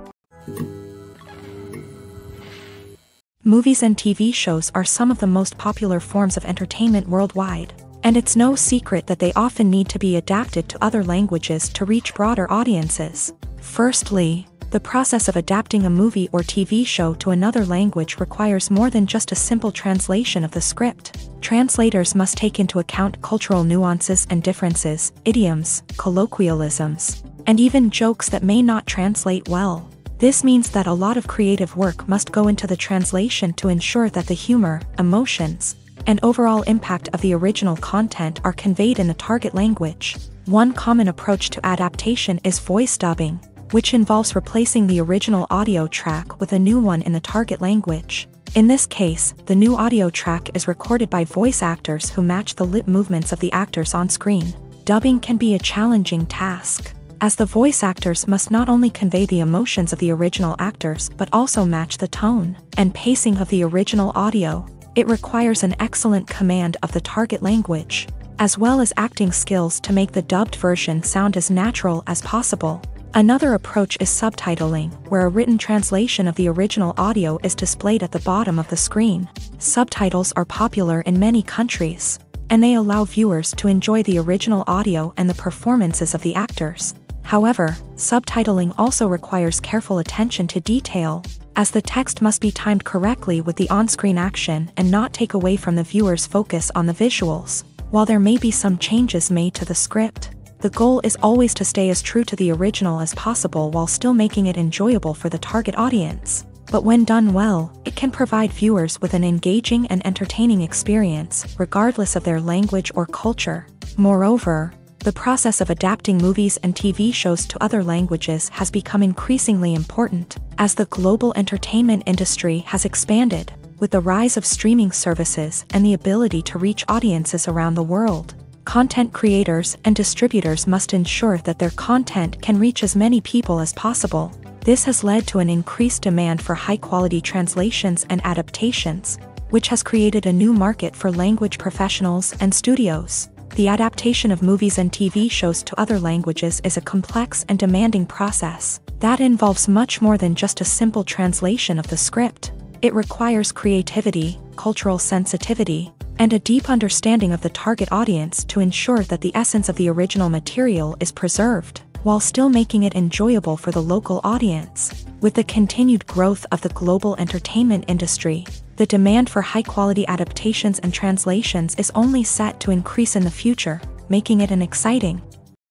Movies and TV shows are some of the most popular forms of entertainment worldwide, and it's no secret that they often need to be adapted to other languages to reach broader audiences. Firstly, the process of adapting a movie or TV show to another language requires more than just a simple translation of the script. Translators must take into account cultural nuances and differences, idioms, colloquialisms, and even jokes that may not translate well. This means that a lot of creative work must go into the translation to ensure that the humor, emotions, and overall impact of the original content are conveyed in the target language. One common approach to adaptation is voice dubbing. which involves replacing the original audio track with a new one in the target language. In this case, the new audio track is recorded by voice actors who match the lip movements of the actors on screen. Dubbing can be a challenging task, as the voice actors must not only convey the emotions of the original actors but also match the tone and pacing of the original audio. It requires an excellent command of the target language, as well as acting skills to make the dubbed version sound as natural as possible. Another approach is subtitling, where a written translation of the original audio is displayed at the bottom of the screen. Subtitles are popular in many countries, and they allow viewers to enjoy the original audio and the performances of the actors. However, subtitling also requires careful attention to detail, as the text must be timed correctly with the on-screen action and not take away from the viewer's focus on the visuals. While there may be some changes made to the script, the goal is always to stay as true to the original as possible while still making it enjoyable for the target audience. But when done well, it can provide viewers with an engaging and entertaining experience, regardless of their language or culture. Moreover, the process of adapting movies and TV shows to other languages has become increasingly important, as the global entertainment industry has expanded, with the rise of streaming services and the ability to reach audiences around the world. Content creators and distributors must ensure that their content can reach as many people as possible. This has led to an increased demand for high-quality translations and adaptations, which has created a new market for language professionals and studios. The adaptation of movies and TV shows to other languages is a complex and demanding process that involves much more than just a simple translation of the script. It requires creativity, cultural sensitivity, and a deep understanding of the target audience to ensure that the essence of the original material is preserved, while still making it enjoyable for the local audience. With the continued growth of the global entertainment industry, the demand for high-quality adaptations and translations is only set to increase in the future, making it an exciting